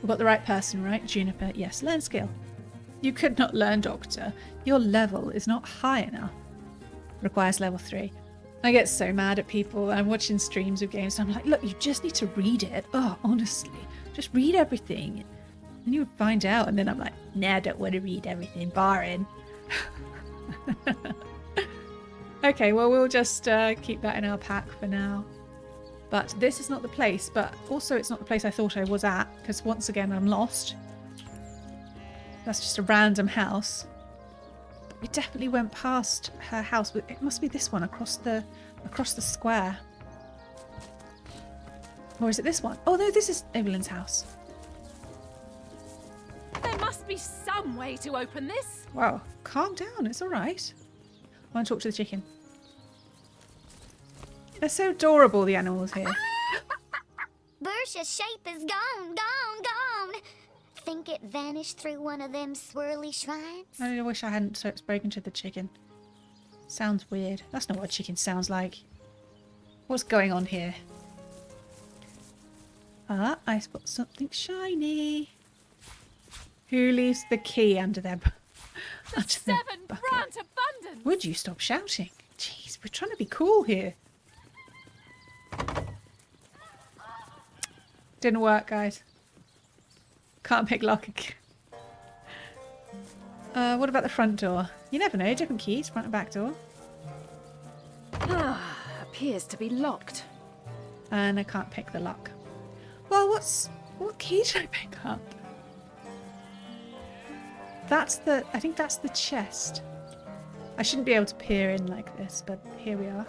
We've got the right person, right? Juniper. Yes, learn skill. You could not learn Doctor. Your level is not high enough. Requires level 3. I get so mad at people. I'm watching streams of games and I'm like, look, you just need to read it. Oh, honestly. Just read everything. And you would find out. And then I'm like, nah, I don't want to read everything. Barring. Okay, well, we'll just keep that in our pack for now. But this is not the place, but also it's not the place I thought I was at, because once again I'm lost. That's just a random house. But we definitely went past her house. It must be this one across the square. Or is it this one? Oh no, this is Evelyn's house. There must be be some way to open this. Wow, calm down. It's all right. I want to talk to the chicken. They're so adorable, the animals here. Bersha's shape is gone, gone, gone. Think it vanished through one of them swirly shrines? I wish I hadn't spoken to the chicken. Sounds weird. That's not what a chicken sounds like. What's going on here? Ah, I spot something shiny. Who leaves the key under their The seven grant abundance. Would you stop shouting? Jeez, we're trying to be cool here. Didn't work, guys. Can't pick lock again. What about the front door? You never know, different keys, front and back door. Appears to be locked. And I can't pick the lock. Well, what key did I pick up? I think that's the chest. I shouldn't be able to peer in like this, but here we are.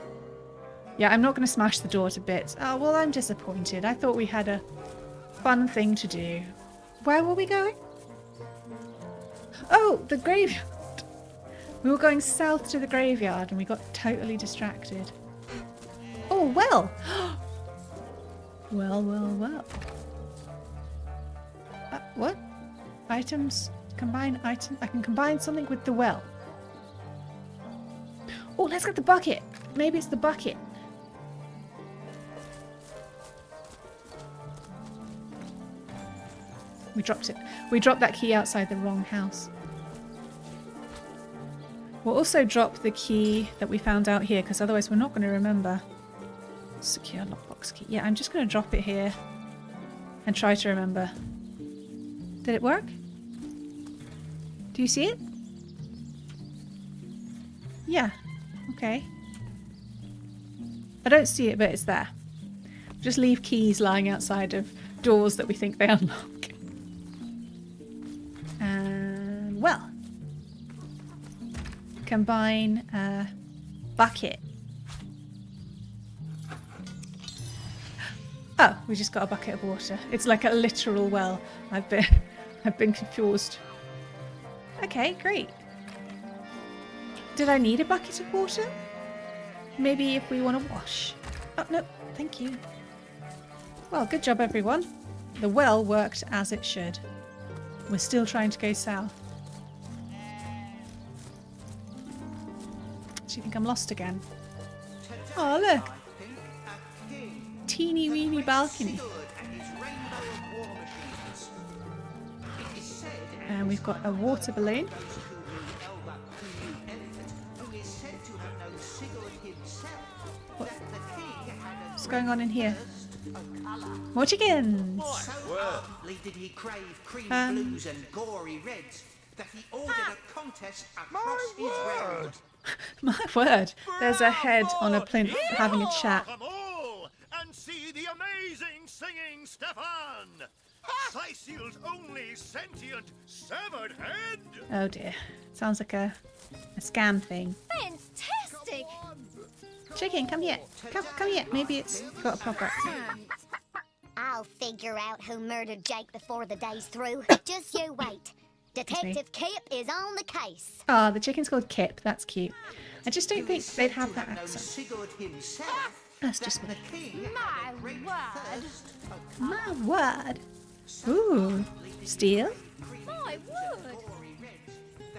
Yeah, I'm not going to smash the door to bits. Oh, well, I'm disappointed. I thought we had a fun thing to do. Where were we going? Oh, the graveyard. We were going south to the graveyard and we got totally distracted. Oh, well. Well. What? Items? Combine item? I can combine something with the well. Oh, let's get the bucket. Maybe it's the bucket. We dropped it. We dropped that key outside the wrong house. We'll also drop the key that we found out here, because otherwise we're not going to remember. Secure lockbox key. Yeah, I'm just going to drop it here and try to remember. Did it work? Do you see it? Yeah. Okay. I don't see it, but it's there. Just leave keys lying outside of doors that we think they unlock. And, well. Combine bucket. Oh, we just got a bucket of water. It's like a literal well. I've been confused. Okay, great. Did I need a bucket of water? Maybe if we want to wash. Oh, no, thank you. Well, good job, everyone. The well worked as it should. We're still trying to go south. Do you think I'm lost again? Oh, look. Teeny weeny balcony. And we've got a water balloon. What's going on in here? More chickens! Did he crave cream blues and gory reds that he ordered a contest across his realm? My word, there's a head on a plinth having a chat. Come all and see the amazing singing Stefan! Sicil's only sentient severed head! Oh dear, sounds like a scam thing. Fantastic! Chicken, come here. Come here. Maybe it's got a proper accent. I'll figure out who murdered Jake before the day's through. Just you wait. Detective Kip is on the case. Ah, the chicken's called Kip. That's cute. I just don't think they'd have that accent. That's just me. My word. My word. Ooh, steal? My word.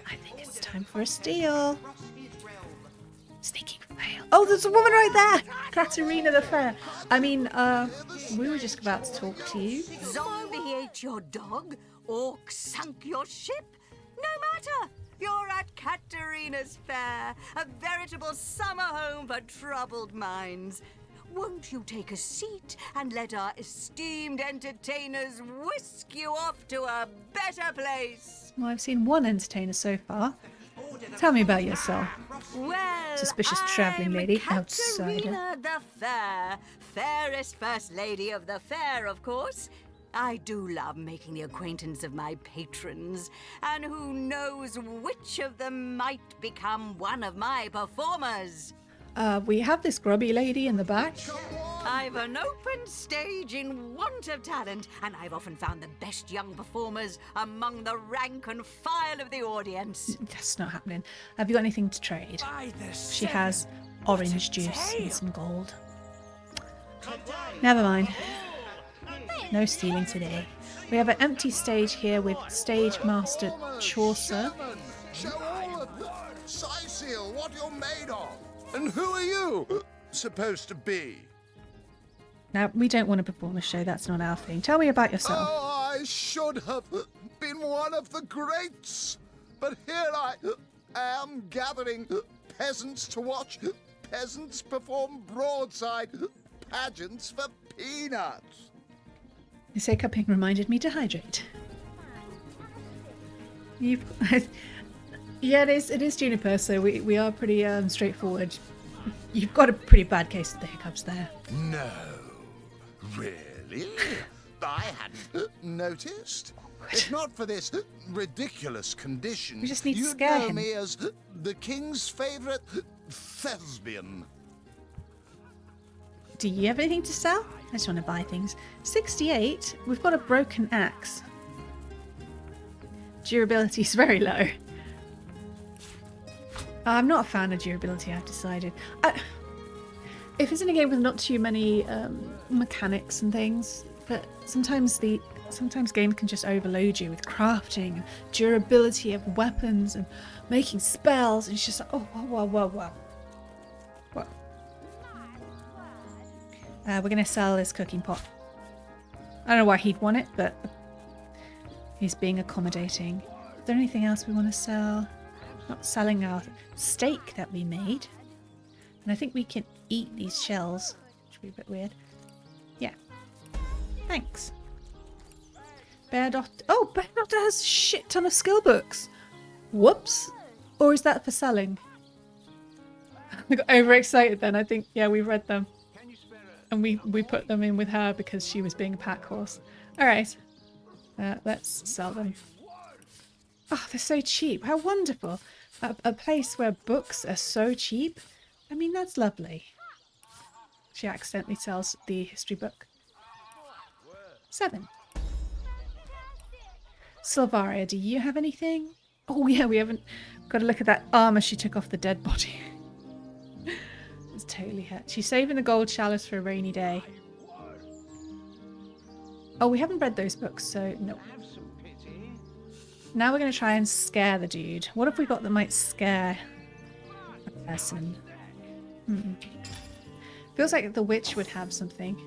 I think it's time for a steal. Sneaking fail. Oh, there's a woman right there! Katerina the Fair. I mean, we were just about to talk to you. Zombie ate your dog? Orc sunk your ship? No matter! You're at Katerina's Fair, a veritable summer home for troubled minds. Won't you take a seat and let our esteemed entertainers whisk you off to a better place? Well, I've seen one entertainer so far. Tell me about yourself. Well, Suspicious travelling lady outsider. Katerina the Fair, fairest first lady of the fair, of course. I do love making the acquaintance of my patrons, and who knows which of them might become one of my performers. We have this grubby lady in the back. I've an open stage in want of talent, and I've often found the best young performers among the rank and file of the audience. That's not happening. Have you got anything to trade? She has orange juice and some gold. Never mind. No stealing today. We have an empty stage here with Stage Master Chaucer. Show all of them. Cecil, what you're made of. And who are you supposed to be? Now, we don't want to perform a show. That's not our thing. Tell me about yourself. Oh, I should have been one of the greats. But here I am gathering peasants to watch peasants perform broadside pageants for peanuts. This hiccuping reminded me to hydrate. Yeah, it is Juniper, so we are pretty straightforward. You've got a pretty bad case of the hiccups there. No, really? I hadn't noticed. If not for this ridiculous condition, We just need to you'd scare know him. me as the king's favourite thespian. Do you have anything to sell? I just want to buy things. 68. We've got a broken axe. Durability is very low. I'm not a fan of durability, I've decided. If it's in a game with not too many mechanics and things, but sometimes games can just overload you with crafting, durability of weapons, and making spells, and it's just like, oh, whoa. We're going to sell this cooking pot. I don't know why he'd want it, but he's being accommodating. Is there anything else we want to sell? Not selling our steak that we made. And I think we can eat these shells, which would be a bit weird. Yeah. Thanks. Bear Doctor. Oh, Bear Doctor has a shit ton of skill books. Whoops. Or is that for selling? I got overexcited then. I think, yeah, we read them. And we put them in with her because she was being a pack horse. Alright. Let's sell them. Oh, they're so cheap. How wonderful. A place where books are so cheap. I mean, that's lovely. She accidentally sells the history book. 7. Silvaria, do you have anything? Oh yeah, we haven't got to look at that armor she took off the dead body. It's totally hurt. She's saving the gold chalice for a rainy day. Oh, we haven't read those books, so no. Now we're going to try and scare the dude. What have we got that might scare a person? Feels like the witch would have something.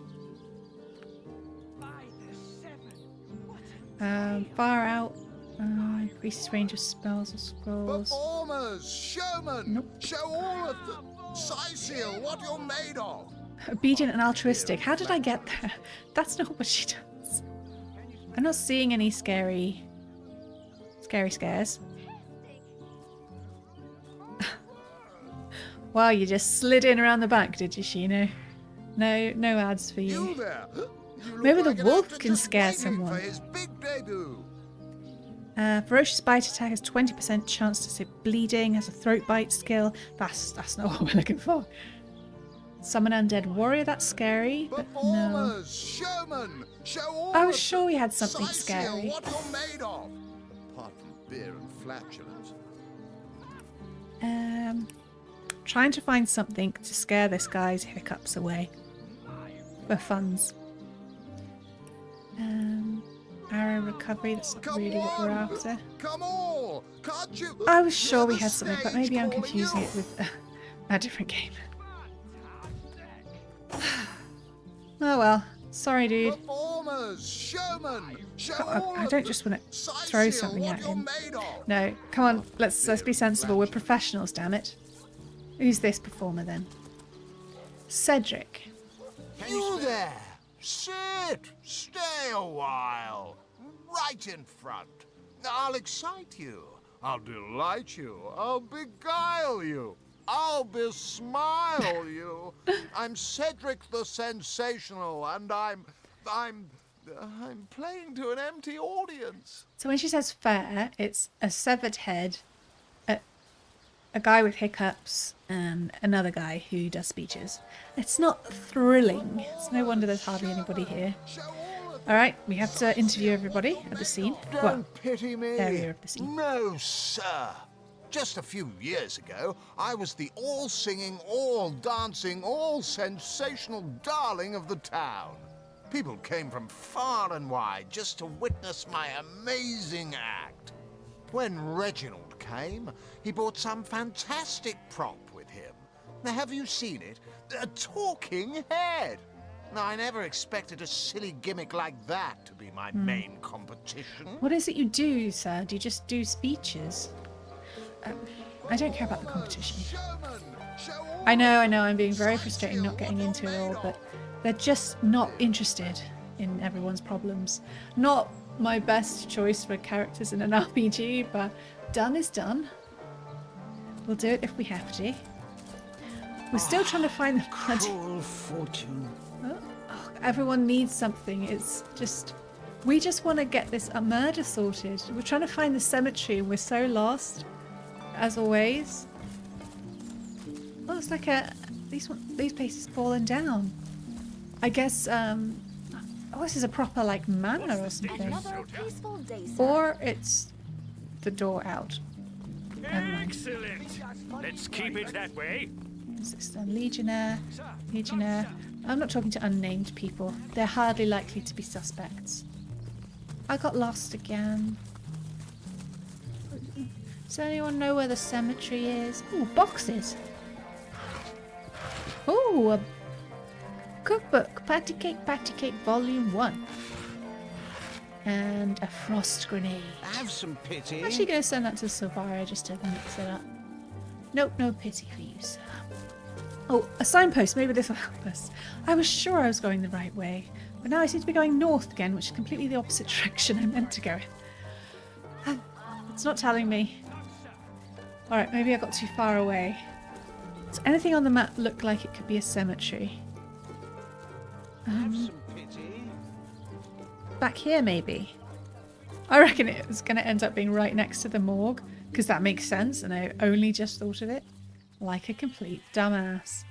Far out. Increases range of spells or scrolls. Performers, showmen, Nope. show all of them. Cecil, what you're made of. Obedient and altruistic. How did I get there? That's not what she does. I'm not seeing any scary scares. Wow, you just slid in around the back, did you, Shino? No ads for you. You there. You look Maybe like the an wolf actor can just scare waiting someone. For his big debut. Ferocious bite attack has 20% chance to sit bleeding, has a throat bite skill. That's not what we're looking for. Summon undead warrior, that's scary, but no. Performers, showmen, show all I of was sure we had them. something Cecil, scary. what you're made of. Apart from beer and flatulence. Trying to find something to scare this guy's hiccups away. For funds. Arrow recovery, that's not Come really what we're on, after. come on, can't you? I was sure we hear had the something, but stage maybe I'm calling confusing you? it with a different game. Oh well. Sorry, dude. Performers, showmen, show I all don't of just them. want to throw Cecil, something what at you're him. made of. No, come on. Let's be sensible. We're professionals, damn it. Who's this performer then? Cedric. You there! Sit! Stay a while. Right in front. I'll excite you. I'll delight you. I'll beguile you. I'll besmile you. I'm Cedric the Sensational, and I'm playing to an empty audience. So when she says fair, it's a severed head, a guy with hiccups and another guy who does speeches. It's not thrilling. It's no wonder there's hardly anybody here. Alright, we have to interview everybody at the scene. Don't Well, pity me. area of the scene. No, sir. Just a few years ago, I was the all-singing, all-dancing, all-sensational darling of the town. People came from far and wide just to witness my amazing act. When Reginald came, he brought some fantastic prop with him. Now, have you seen it? A talking head. Now, I never expected a silly gimmick like that to be my main competition. What is it you do, sir? Do you just do speeches? I don't care about the competition. I know, I'm being very frustrating not getting into it all, but they're just not interested in everyone's problems. Not my best choice for characters in an RPG, but done is done. We'll do it if we have to. We're still trying to find the blood. Cruel fortune. Oh, everyone needs something. It's just... We just want to get this murder sorted. We're trying to find the cemetery and we're so lost. As always. Oh, it's like these places fallen down. I guess oh, this is a proper like manor or something. Another peaceful day, sir. Or it's the door out. Never mind. Excellent. Let's keep it that way. Is this the Legionnaire? Legionnaire. I'm not talking to unnamed people. They're hardly likely to be suspects. I got lost again. Does anyone know where the cemetery is? Ooh, boxes. Ooh, a cookbook. Patty Cake, Volume 1. And a frost grenade. Have some pity. I'm actually going to send that to Silvaria just to mix it up. Nope, no pity for you, sir. Oh, a signpost. Maybe this will help us. I was sure I was going the right way, but now I seem to be going north again, which is completely the opposite direction I meant to go in. It's not telling me. Alright, maybe I got too far away. Does anything on the map look like it could be a cemetery? Have some pity. Back here, maybe? I reckon it's going to end up being right next to the morgue, because that makes sense, and I only just thought of it. Like a complete dumbass.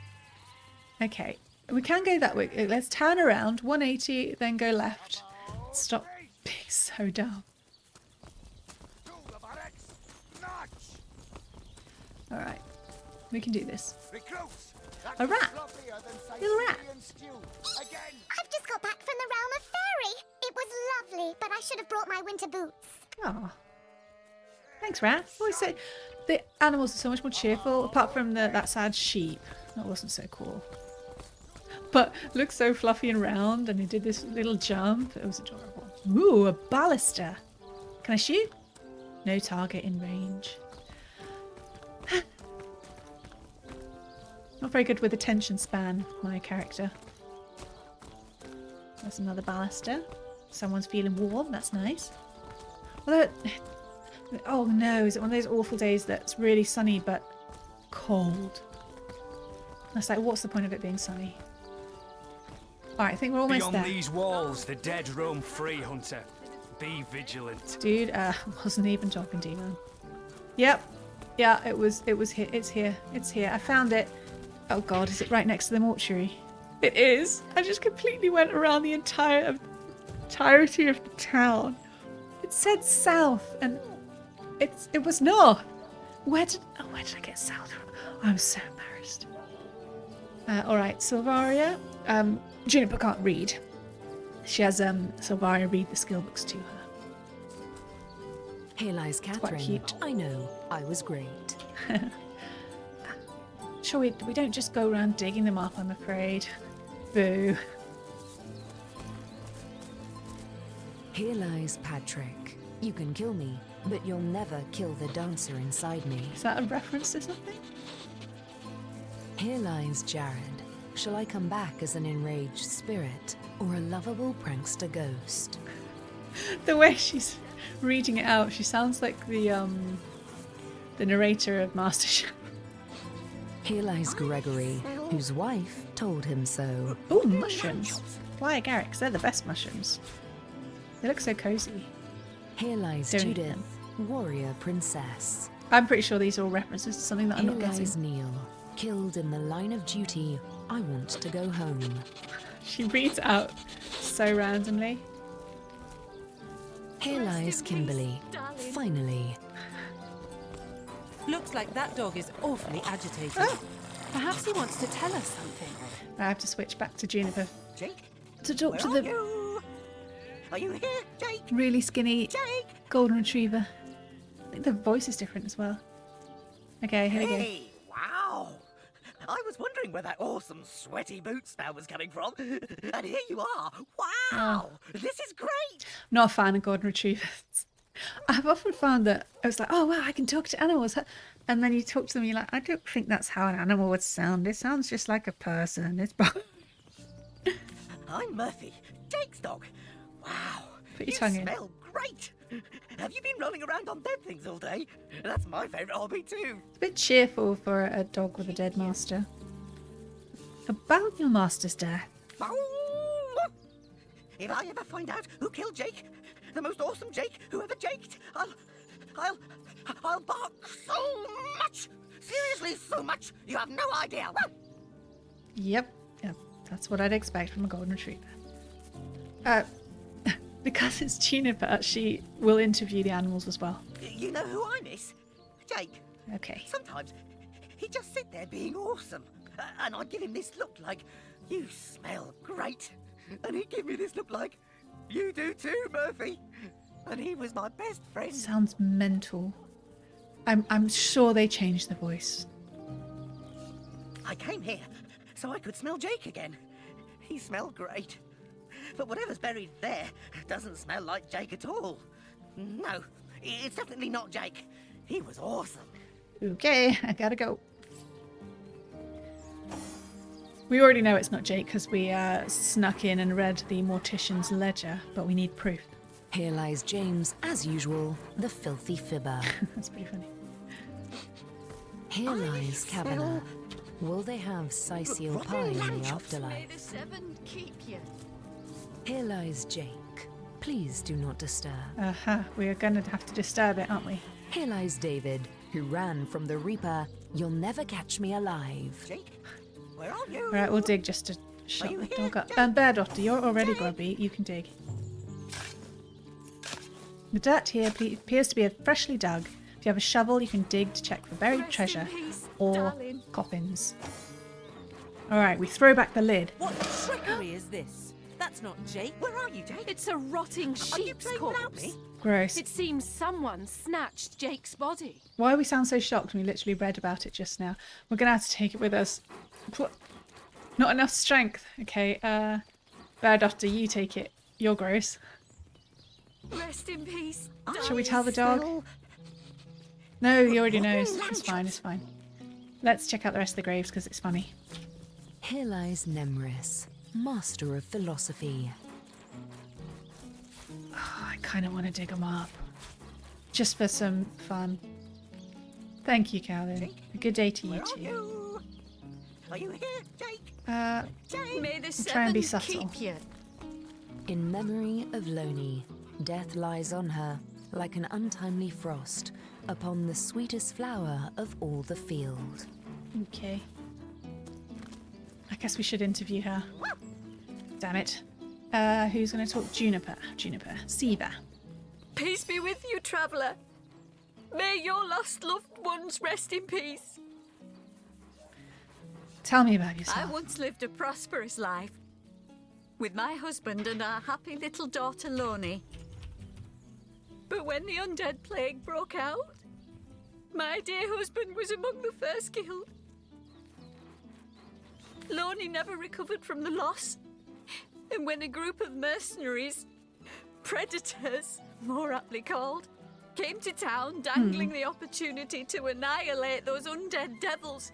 Okay, we can go that way. Let's turn around, 180, then go left. Stop being so dumb. Alright, we can do this. A rat! Little rat! I've just got back from the realm of fairy. It was lovely, but I should have brought my winter boots. Oh, thanks, rat. Always say the animals are so much more cheerful, apart from that sad sheep. That wasn't so cool. But looks so fluffy and round, and he did this little jump. It was adorable. Ooh, a ballista. Can I shoot? No target in range. Not very good with attention span, my character. There's another ballista. Someone's feeling warm, that's nice. Although, oh no, is it one of those awful days that's really sunny but cold? That's like, what's the point of it being sunny? Alright, I think we're almost there. Beyond these walls, the dead roam free, Hunter. Be vigilant. Dude, wasn't even talking to you, man. Yep. Yeah, it was here. It's here. It's here. I found it. Oh god, is it right next to the mortuary? It is. I just completely went around the entirety of the town. It said south, and it was north. Where did I get south from? I'm so embarrassed. All right, Silvaria. Juniper can't read. She has Silvaria read the skill books to her. Here lies Catherine. Cute. I know, I was great. Sure, we don't just go around digging them up, I'm afraid. Boo. Here lies Patrick. You can kill me, but you'll never kill the dancer inside me. Is that a reference to something? Here lies Jared. Shall I come back as an enraged spirit, or a lovable prankster ghost? The way she's reading it out, she sounds like the narrator of MasterChef. Here lies Gregory, whose wife told him so. Ooh, mushrooms. Why, Garrick? They're the best mushrooms. They look so cozy. Here lies Don't eat Judith, warrior princess. I'm pretty sure these are all references to something that I'm Here not getting. lies Neil, killed in the line of duty. I want to go home. She reads out so randomly. Here lies Kimberly. Finally. Looks like that dog is awfully agitated. Oh. Perhaps he wants to tell us something. I have to switch back to Juniper Jake? to talk Where to are the you? Are you here, Jake? really skinny Jake? golden retriever. I think the voice is different as well. Okay, here we go. Hey, wow! I was wondering where that awesome sweaty boot smell was coming from. And here you are. Wow! This is great! Not a fan of golden retrievers. I've often found that I was like, oh wow, I can talk to animals. And then you talk to them and you're like, I don't think that's how an animal would sound. It sounds just like a person. It's I'm Murphy, Jake's dog. Wow! Put your tongue in. You smell great! Have you been rolling around on dead things all day? That's my favourite hobby too. It's a bit cheerful for a dog with a dead master. About your master's death. If I ever find out who killed Jake, the most awesome Jake who ever jaked, I'll bark so much! Seriously, so much! You have no idea! Yep, that's what I'd expect from a golden retriever. Because it's Juniper, she will interview the animals as well. You know who I miss? Jake. Okay. Sometimes he'd just sit there being awesome, and I'd give him this look like, you smell great. And he'd give me this look like, you do too, Murphy. And he was my best friend. Sounds mental. I'm sure they changed the voice. I came here so I could smell Jake again. He smelled great. But whatever's buried there doesn't smell like Jake at all. No, it's definitely not Jake. He was awesome. Okay, I gotta go. We already know it's not Jake because we snuck in and read the Mortician's ledger, but we need proof. Here lies James, as usual, the filthy fibber. That's pretty funny. Here lies Kavanagh. Will they have Sicil pie in the afterlife? May the seven keep you. Here lies Jake. Please do not disturb. We are gonna have to disturb it, aren't we? Here lies David, who ran from the Reaper. You'll never catch me alive. Jake, where are you? Alright, we'll dig just to shut the dog up. Bear Doctor, you're already grubby. You can dig. The dirt here appears to be freshly dug. If you have a shovel, you can dig to check for buried treasure or coffins. Alright, we throw back the lid. What trickery is this? That's not Jake. Where are you, Jake? It's a rotting sheep's corpse. Gross. It seems someone snatched Jake's body. Why we sound so shocked when we literally read about it just now? We're gonna have to take it with us. Not enough strength. Okay, Bear Doctor, you take it. You're gross. Rest in peace. Shall we tell the dog? No, he already knows. It's fine, it's fine. Let's check out the rest of the graves because it's funny. Here lies Nemris, master of philosophy. Oh, I kind of want to dig them up. Just for some fun. Thank you, Calvin. A good day to you too. Are you here, Jake? May the try and be seven subtle. keep you. In memory of Loni, death lies on her like an untimely frost upon the sweetest flower of all the field. Okay. I guess we should interview her. Damn it. Who's going to talk? Juniper. Siva. Peace be with you, traveller. May your lost loved ones rest in peace. Tell me about I yourself. once lived a prosperous life with my husband and our happy little daughter Loni. But when the undead plague broke out, my dear husband was among the first killed. Loni never recovered from the loss. And when a group of mercenaries, predators, more aptly called, came to town dangling the opportunity to annihilate those undead devils,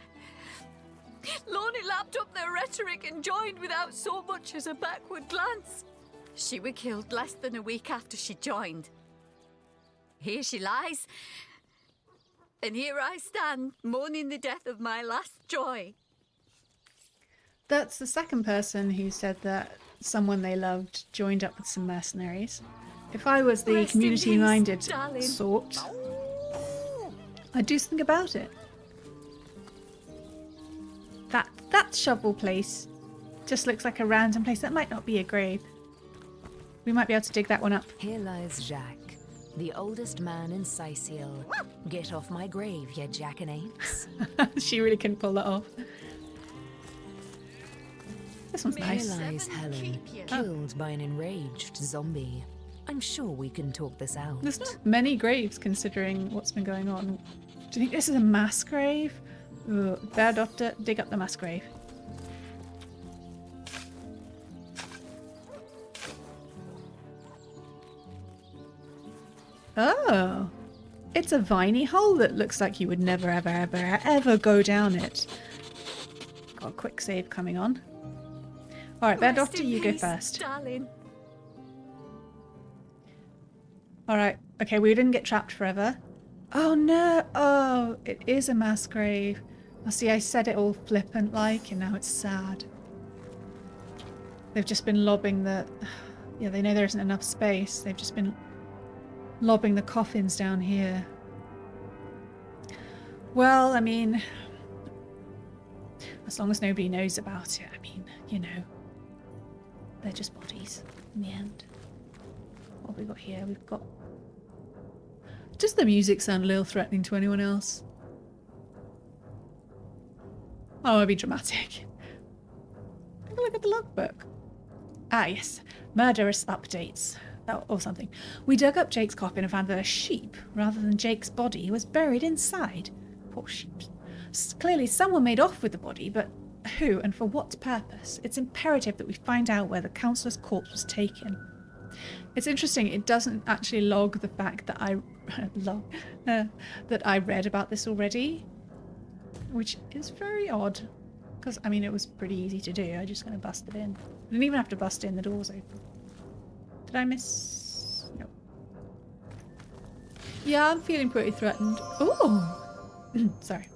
Loni lapped up their rhetoric and joined without so much as a backward glance. She was killed less than a week after she joined. Here she lies, and here I stand, mourning the death of my last joy. That's the second person who said that someone they loved joined up with some mercenaries. If I was the Rest in peace, community-minded darling. sort, I'd do something about it. That shovel place just looks like a random place. That might not be a grave. We might be able to dig that one up. Here lies Jacques, the oldest man in Sicil. Get off my grave, you jackanapes. She really couldn't pull that off. This one's nice. Here lies Helen, killed by an enraged zombie. I'm sure we can talk this out. There's not many graves considering what's been going on. Do you think this is a mass grave? Ooh, Bear Doctor, dig up the mass grave. Oh, it's a viney hole that looks like you would never, ever, ever, ever go down it. Got a quick save coming on. All right, Bear Doctor, you go first. Darling. All right. Okay, we didn't get trapped forever. Oh no! Oh, it is a mass grave. Oh, see, I said it all flippant-like, and now it's sad. They've just been lobbing the... Yeah, they know there isn't enough space. They've just been lobbing the coffins down here. Well, I mean... As long as nobody knows about it, I mean, you know. They're just bodies in the end. What have we got here? We've got... Does the music sound a little threatening to anyone else? Oh, I'll be dramatic. Have a look at the logbook. Ah, yes. Murderous updates. Oh, or something. We dug up Jake's coffin and found that a sheep, rather than Jake's body, was buried inside. Poor sheep. Clearly someone made off with the body, but who and for what purpose? It's imperative that we find out where the councillor's corpse was taken. It's interesting, it doesn't actually log the fact that that I read about this already, which is very odd, because I mean it was pretty easy to do. I just kind of busted in. I didn't even have to bust in, the door's open. Did I miss? No. Yeah, I'm feeling pretty threatened. Oh, sorry.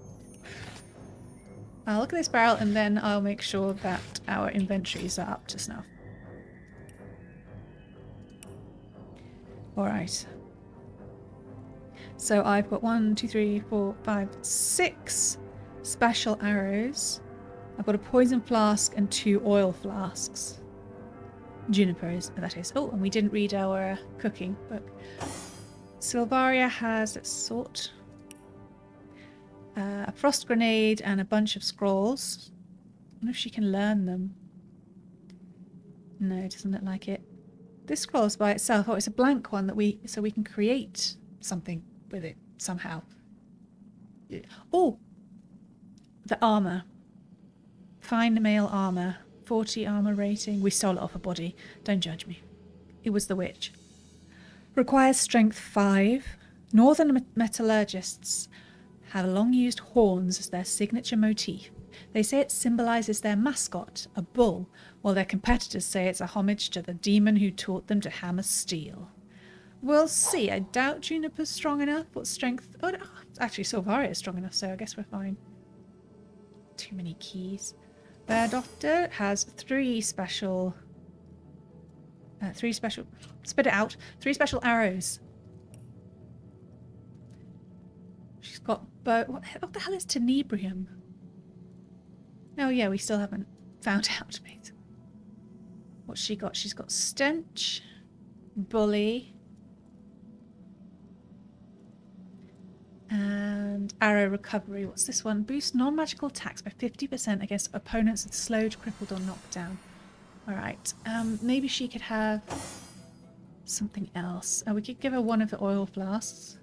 I'll look at this barrel and then I'll make sure that our inventories are up to snuff. Alright. So I've got 1, 2, 3, 4, 5, 6 special arrows. I've got a poison flask and 2 oil flasks. Junipers, that is. Oh, and we didn't read our cooking book. Silvaria has, let's sort, a frost grenade and a bunch of scrolls. I wonder if she can learn them. No, it doesn't look like it. This scroll's by itself. Oh, it's a blank one that we can create something with it somehow. Oh, the armor. Fine male armor. 40 armor rating. We stole it off a body. Don't judge me. It was the witch. Requires strength 5. Northern metallurgists have long used horns as their signature motif. They say it symbolizes their mascot, a bull, while their competitors say it's a homage to the demon who taught them to hammer steel. We'll see. I doubt Juniper's strong enough. What strength? Oh, no. Actually, Silvaria is strong enough, so I guess we're fine. Too many keys. Bear Doctor has 3 special... spit it out. 3 special arrows. She's got bow... What the hell is tenebrium? Oh yeah, we still haven't found out, mate. What's she got? She's got stench, bully, and arrow recovery. What's this one? Boost non-magical attacks by 50% against opponents with slowed, crippled, or knocked down. Alright, maybe she could have something else. We could give her one of the oil flasks.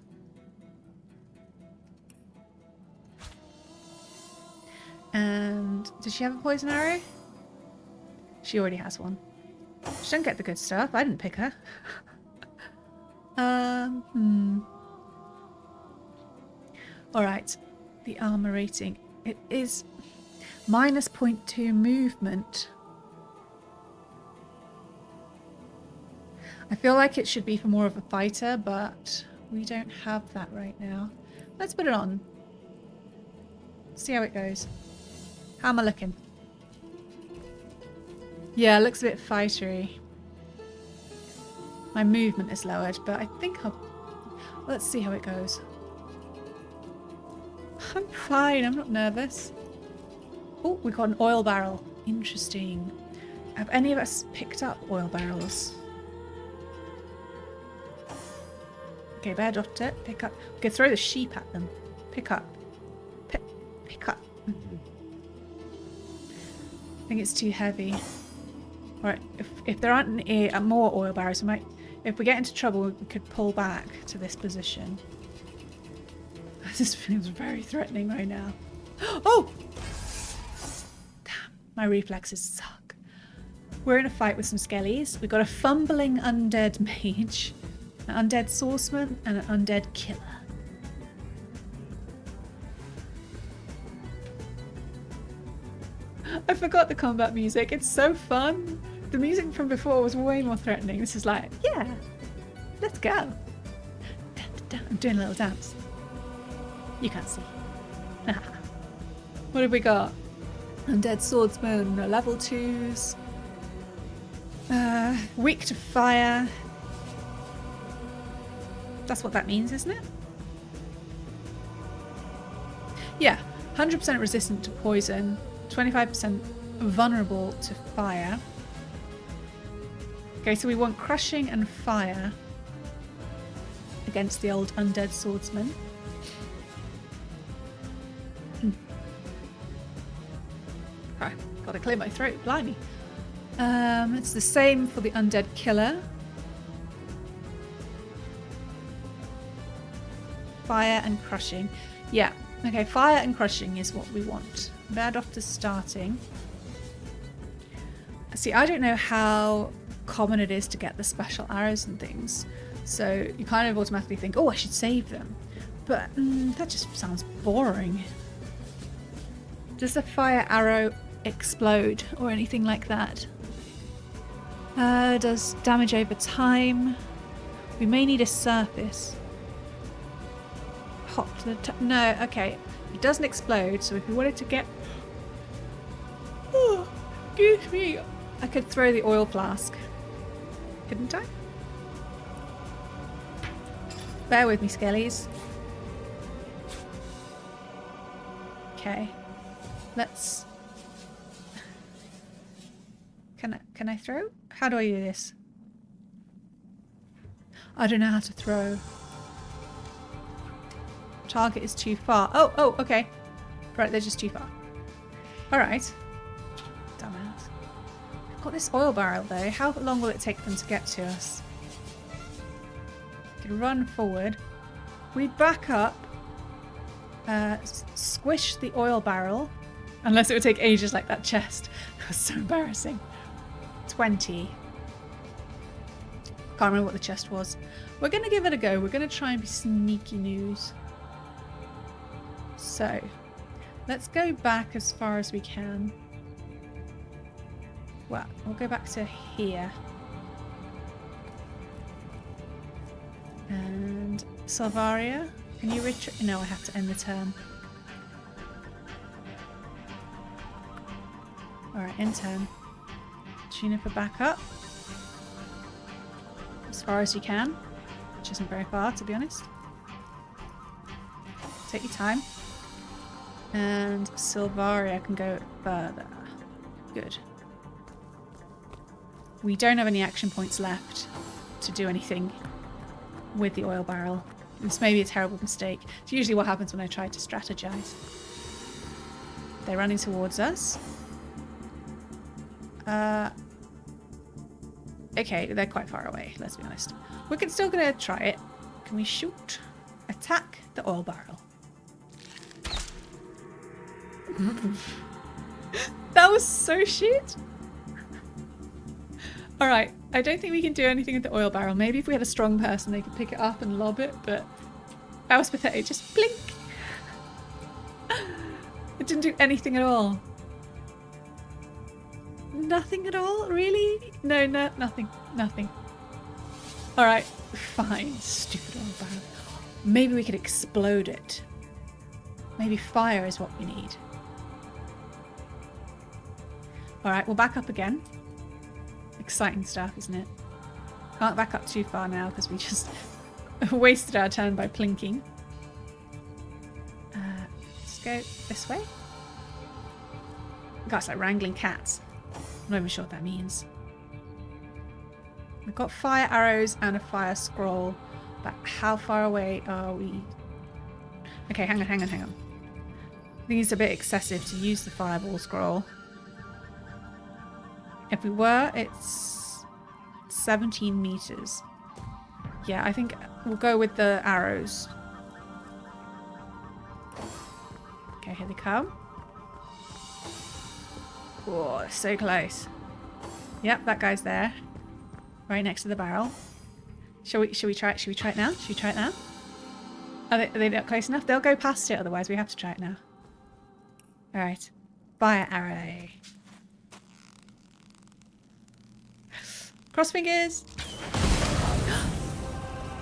And does she have a poison arrow? She already has one. She don't get the good stuff. I didn't pick her. Alright. The armor rating. It is minus 0.2 movement. I feel like it should be for more of a fighter, but we don't have that right now. Let's put it on. See how it goes. How am I looking? Yeah, it looks a bit fightery. My movement is lowered, but I think I'll... Let's see how it goes. I'm fine. I'm not nervous. Oh, we got an oil barrel. Interesting. Have any of us picked up oil barrels? Okay, bear doctor, pick up. We could throw the sheep at them. Pick up. Pick up. I think it's too heavy. Alright, if there aren't more oil barrels, we might. If we get into trouble, we could pull back to this position. This feels very threatening right now. Oh! Damn, my reflexes suck. We're in a fight with some skellies. We've got a fumbling undead mage, an undead swordsman, and an undead killer. I forgot the combat music. It's so fun. The music from before was way more threatening. This is like, yeah, let's go. I'm doing a little dance. You can't see. What have we got? Undead swordsman, level 2s. Weak to fire. That's what that means, isn't it? Yeah, 100% resistant to poison, 25% vulnerable to fire. Okay, so we want crushing and fire against the old undead swordsman. Right, gotta clear my throat, blimey. It's the same for the undead killer. Fire and crushing. Yeah, okay, fire and crushing is what we want. Bear Doctor's starting. See, I don't know how common it is to get the special arrows and things. So you kind of automatically think, oh, I should save them. But that just sounds boring. Does the fire arrow explode or anything like that? Does damage over time. We may need a surface. Hop to the no, okay. It doesn't explode, so if we wanted to get... Oh, excuse me. I could throw the oil flask. Couldn't I? Bear with me, skellies. Okay. Let's... Can I throw? How do I do this? I don't know how to throw. Target is too far. Oh, okay. Right, they're just too far. Alright. Damn it. I've got this oil barrel though. How long will it take them to get to us? We can run forward. We back up. Squish the oil barrel. Unless it would take ages like that chest. That was so embarrassing. 20. Can't remember what the chest was. We're going to give it a go. We're going to try and be sneaky news. So, let's go back as far as we can. Well, we'll go back to here. And Salvaria, can you retreat? No, I have to end the turn. Alright, end turn. Tuna for backup. As far as you can. Which isn't very far, to be honest. Take your time. And Silvaria can go further. Good. We don't have any action points left to do anything with the oil barrel. This may be a terrible mistake. It's usually what happens when I try to strategize. They're running towards us. Okay, they're quite far away, let's be honest. We're still going to try it. Can we shoot? Attack the oil barrel. That was so shit. Alright, I don't think we can do anything with the oil barrel. Maybe if we had a strong person they could pick it up and lob it, but that was pathetic. Just blink. It didn't do anything at all. Nothing at all? Really? No, nothing. Nothing. Alright, fine. Stupid oil barrel. Maybe we could explode it. Maybe fire is what we need. Alright, we'll back up again. Exciting stuff, isn't it? Can't back up too far now because we just wasted our turn by plinking. go this way? God, it's like wrangling cats. I'm not even sure what that means. We've got fire arrows and a fire scroll. But how far away are we? Okay, hang on. I think it's a bit excessive to use the fireball scroll. If we were, it's 17 meters. Yeah, I think we'll go with the arrows. Okay, here they come. Oh, so close. Yep, that guy's there. Right next to the barrel. Shall we try it? Should we try it now? Should we try it now? Are they not close enough? They'll go past it, otherwise we have to try it now. Alright. Fire arrow. Cross fingers!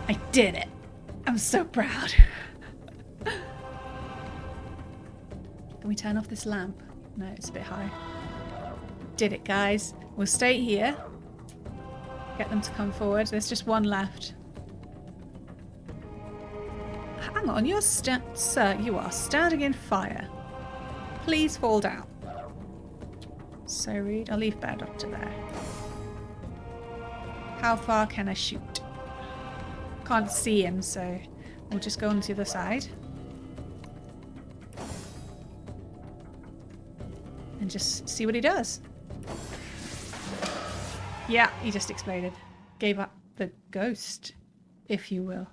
I did it! I'm so proud. Can we turn off this lamp? No, it's a bit high. Did it, guys. We'll stay here. Get them to come forward. There's just one left. Hang on, you're sir, you are standing in fire. Please fall down. So rude. I'll leave Bear Doctor there. How far can I shoot? Can't see him, so we'll just go on to the other side. And just see what he does. Yeah, he just exploded. Gave up the ghost, if you will.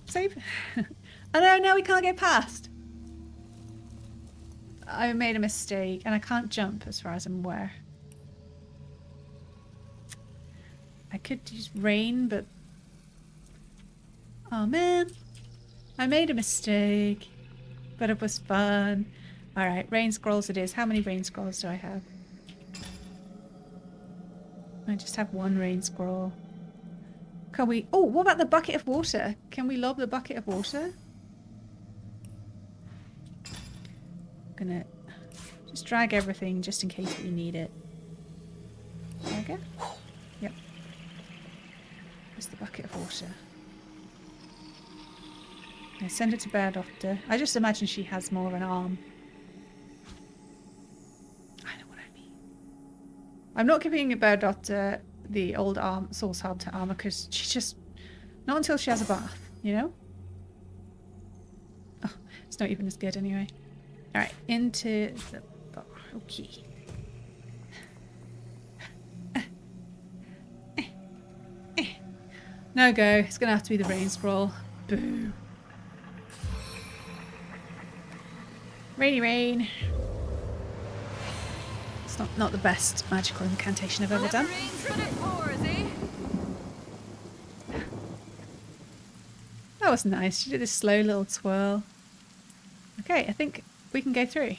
Save. Oh no, we can't get past. I made a mistake, and I can't jump as far as I'm aware. I could use rain, but... Oh man. I made a mistake. But it was fun. Alright, rain scrolls it is. How many rain scrolls do I have? I just have one rain scroll. Can we... Oh, what about the bucket of water? Can we lob the bucket of water? I'm gonna just drag everything just in case we need it. There we go. Yep. Where's the bucket of water? I send it to Bear Doctor. I just imagine she has more of an arm. I know what I mean. I'm not giving Bear Doctor the old Source Hunter armor because she's just... Not until she has a bath, you know? Oh, it's not even as good anyway. Alright, into the... Okay. No go. It's going to have to be the rain scroll. Boo. Rainy rain. It's not the best magical incantation I've ever done. That was nice. She did this slow little twirl. Okay, I think we can go through.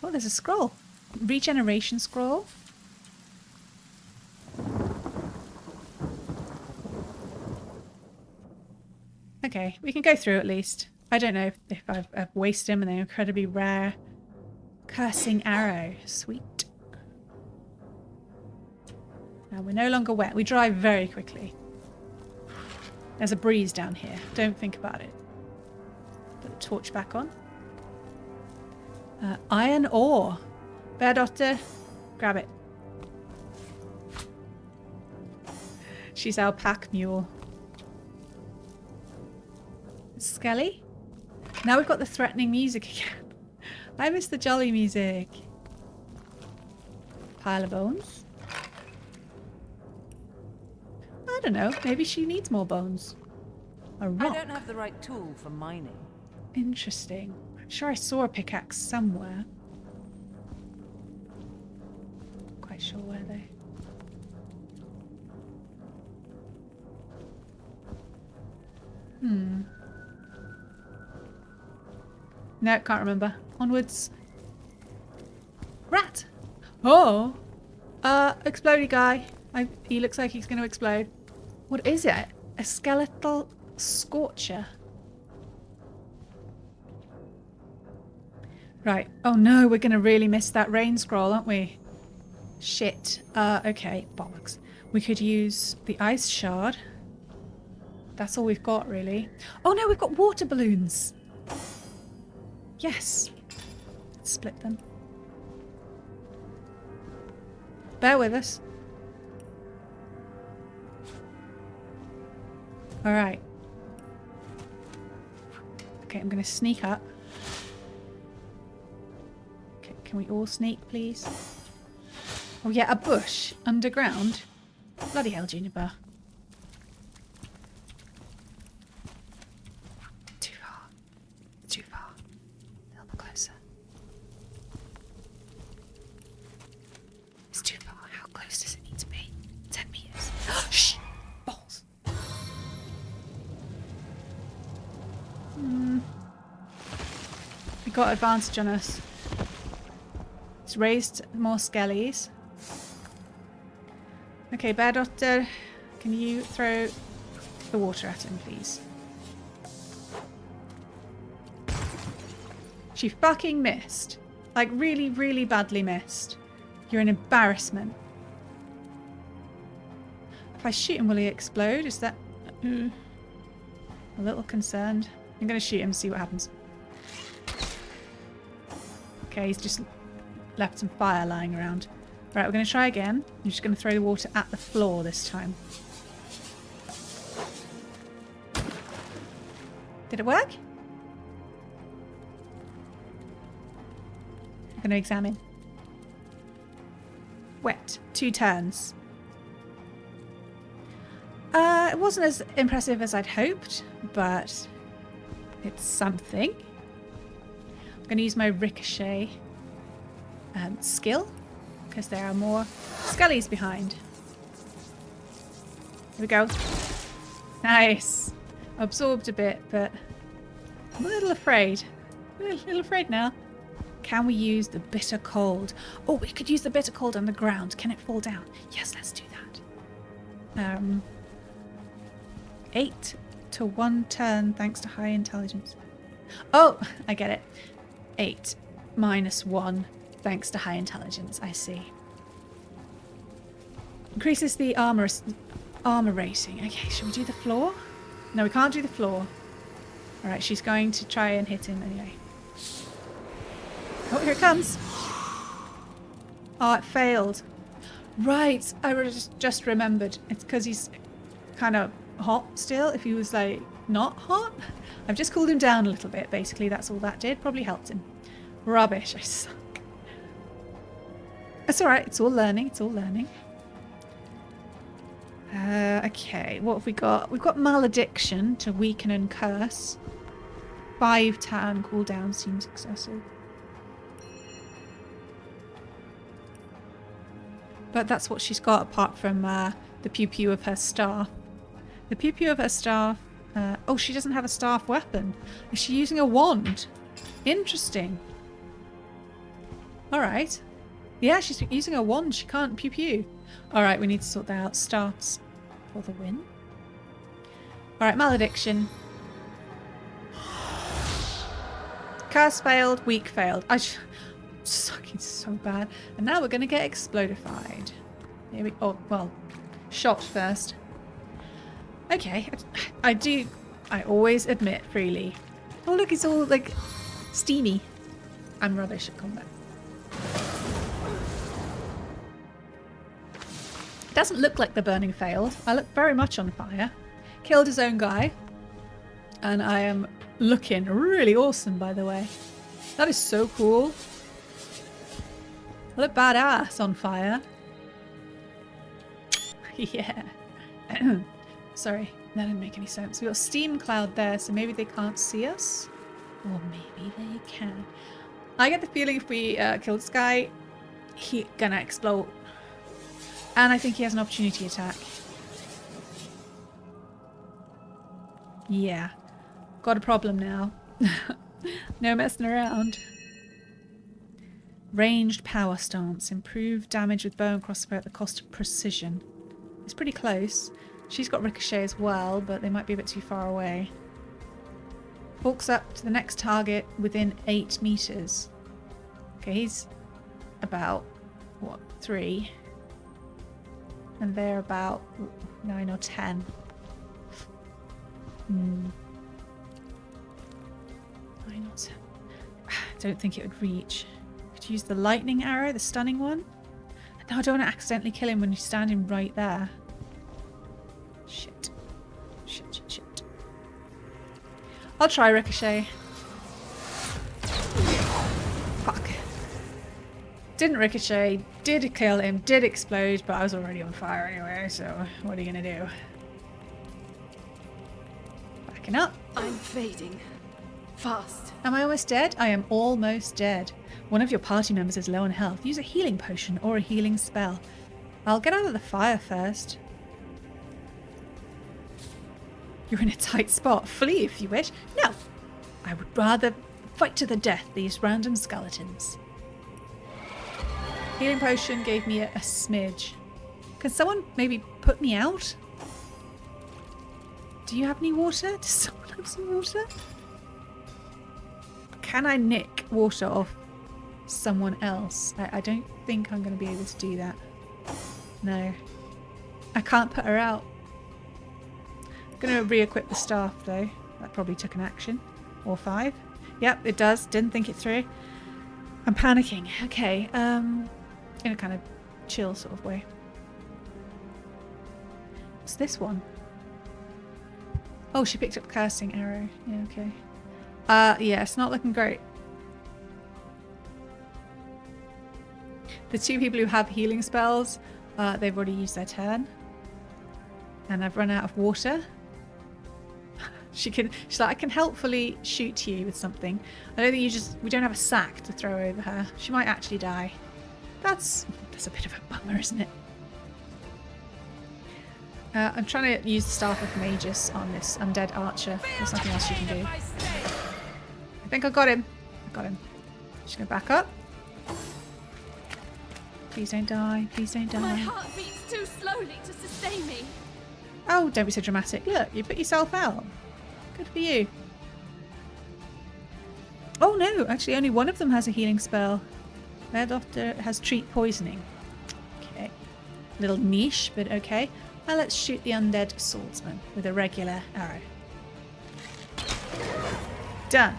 Oh, there's a scroll. Regeneration scroll. Okay, we can go through at least. I don't know if I've wasted them and they're incredibly rare. Cursing arrow. Sweet. Now we're no longer wet. We dry very quickly. There's a breeze down here. Don't think about it. Put the torch back on. Iron ore. Bear Doctor, grab it. She's our pack mule. Skelly? Now we've got the threatening music again. I miss the jolly music. Pile of bones. I don't know. Maybe she needs more bones. A rock. I don't have the right tool for mining. Interesting. I'm sure I saw a pickaxe somewhere. Quite sure where though. No, can't remember. Onwards. Rat! Oh! Explodey guy. He looks like he's going to explode. What is it? A skeletal scorcher. Right. Oh no, we're going to really miss that rain scroll, aren't we? Shit. Okay, bollocks. We could use the ice shard. that's all we've got, really. Oh no, we've got water balloons. Yes. Let's split them. Bear with us. All right. Okay, I'm going to sneak up. Okay, can we all sneak, please? Oh yeah, a bush underground. Bloody hell, Juniper. Too far. Too far. A little bit closer. It's too far. How close does it need to be? 10 meters. Shh! Balls. We got advantage on us. It's raised more skellies. Okay, Bear Doctor, can you throw the water at him, please? She fucking missed. Like, really, really badly missed. You're an embarrassment. If I shoot him, will he explode? Is that... a little concerned. I'm going to shoot him, see what happens. Okay, he's just left some fire lying around. Right, we're going to try again. I'm just going to throw the water at the floor this time. Did it work? I'm going to examine. Wet. 2 turns. It wasn't as impressive as I'd hoped, but it's something. I'm going to use my ricochet skill, because there are more skellies behind. Here we go. Nice. Absorbed a bit, but I'm a little afraid. A little afraid now. Can we use the bitter cold? Oh, we could use the bitter cold on the ground. Can it fall down? Yes, let's do that. 8 to 1 turn thanks to high intelligence. Oh, I get it. 8 minus 1 thanks to high intelligence. I see. Increases the armor rating. Okay, should we do the floor? No, we can't do the floor. Alright, she's going to try and hit him anyway. Oh, here it comes. Oh, it failed. Right, I just remembered. It's because he's kind of hot still. If he was like not hot, I've just cooled him down a little bit. Basically, that's all that did. Probably helped him. Rubbish. I suck. It's alright. It's all learning. It's all learning. Okay, what have we got? We've got Malediction to weaken and curse. 5 turn cooldown seems excessive. But that's what she's got apart from the pew-pew of her staff. The pew-pew of her staff... oh, she doesn't have a staff weapon. Is she using a wand? Interesting. Alright. Yeah, she's using a wand. She can't pew-pew. Alright, we need to sort that out. Starts for the win. Alright, Malediction. Curse failed. Weak failed. Sucking so bad. And now we're going to get explodified. Here we... oh, well, shot first. Okay. I always admit freely. Oh, look, it's all, like, steamy. I'm rubbish at combat. Doesn't look like the burning failed. I look very much on fire. Killed his own guy. And I am looking really awesome, by the way. That is so cool. I look badass on fire. Yeah. Sorry, that didn't make any sense. We got a steam cloud there, so maybe they can't see us? Or maybe they can. I get the feeling if we kill this guy, he's gonna explode. And I think he has an opportunity attack. Yeah. Got a problem now. No messing around. Ranged power stance. Improved damage with bow and crossbow at the cost of precision. It's pretty close. She's got ricochet as well, but they might be a bit too far away. Walks up to the next target within 8 meters. Okay, he's about, what, 3? And they're about 9 or 10. Why not? I don't think it would reach. Could use the lightning arrow, the stunning one. No, I don't want to accidentally kill him when he's standing right there. Shit. Shit. I'll try ricochet. Fuck. Didn't ricochet, did kill him, did explode, but I was already on fire anyway, so what are you gonna do? Backing up. I'm fading. Fast. Am I almost dead? I am almost dead. One of your party members is low on health. Use a healing potion or a healing spell. I'll get out of the fire first. You're in a tight spot. Flee if you wish. No! I would rather fight to the death these random skeletons. Healing potion gave me a smidge. Can someone maybe put me out? Do you have any water? Does someone have some water? Can I nick water off someone else? I don't think I'm going to be able to do that. No. I can't put her out. I'm going to re-equip the staff though. That probably took an action. Or 5. Yep, it does. Didn't think it through. I'm panicking. Okay. In a kind of chill sort of way. What's this one? Oh, she picked up casting arrow. Yeah, okay. Yeah, it's not looking great. The 2 people who have healing spells, they've already used their turn. And I've run out of water. She's like, I can helpfully shoot you with something. I don't think we don't have a sack to throw over her. She might actually die. That's a bit of a bummer, isn't it? I'm trying to use the Staff of Magus on this undead archer. There's nothing else you can do. I think I got him. Just gonna back up. Please don't die. Please don't die. My heart beats too slowly to sustain me. Oh, don't be so dramatic. Look, you put yourself out. Good for you. Oh no, actually only one of them has a healing spell. Their doctor has treat poisoning. Okay. Little niche, but okay. Now let's shoot the undead swordsman with a regular arrow. Done.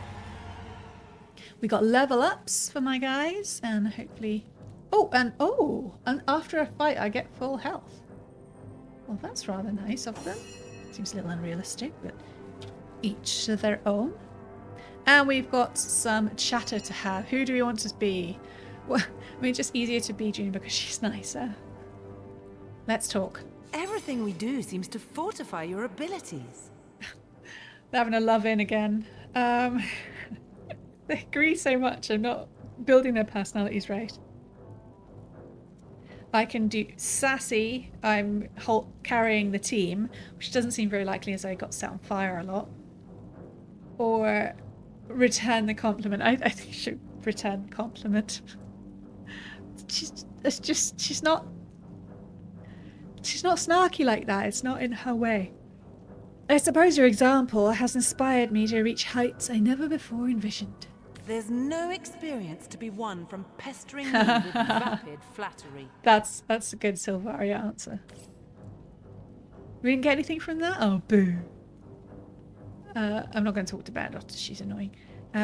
We got level ups for my guys, and hopefully... Oh, and after a fight I get full health. Well, that's rather nice of them. Seems a little unrealistic, but each to their own. And we've got some chatter to have. Who do we want to be? Well, I mean, just easier to be June because she's nicer. Let's talk. Everything we do seems to fortify your abilities. They're having a love-in again. They agree so much. I'm not building their personalities right. I can do sassy. I'm carrying the team, which doesn't seem very likely as I got set on fire a lot. Or return the compliment. I think she should return the compliment. She's not snarky like that. It's not in her way. I suppose your example has inspired me to reach heights I never before envisioned. There's no experience to be won from pestering me with vapid flattery. That's a good Silvaria answer. We didn't get anything from that? Oh, boo. I'm not going to talk to Bear Doctor, she's annoying.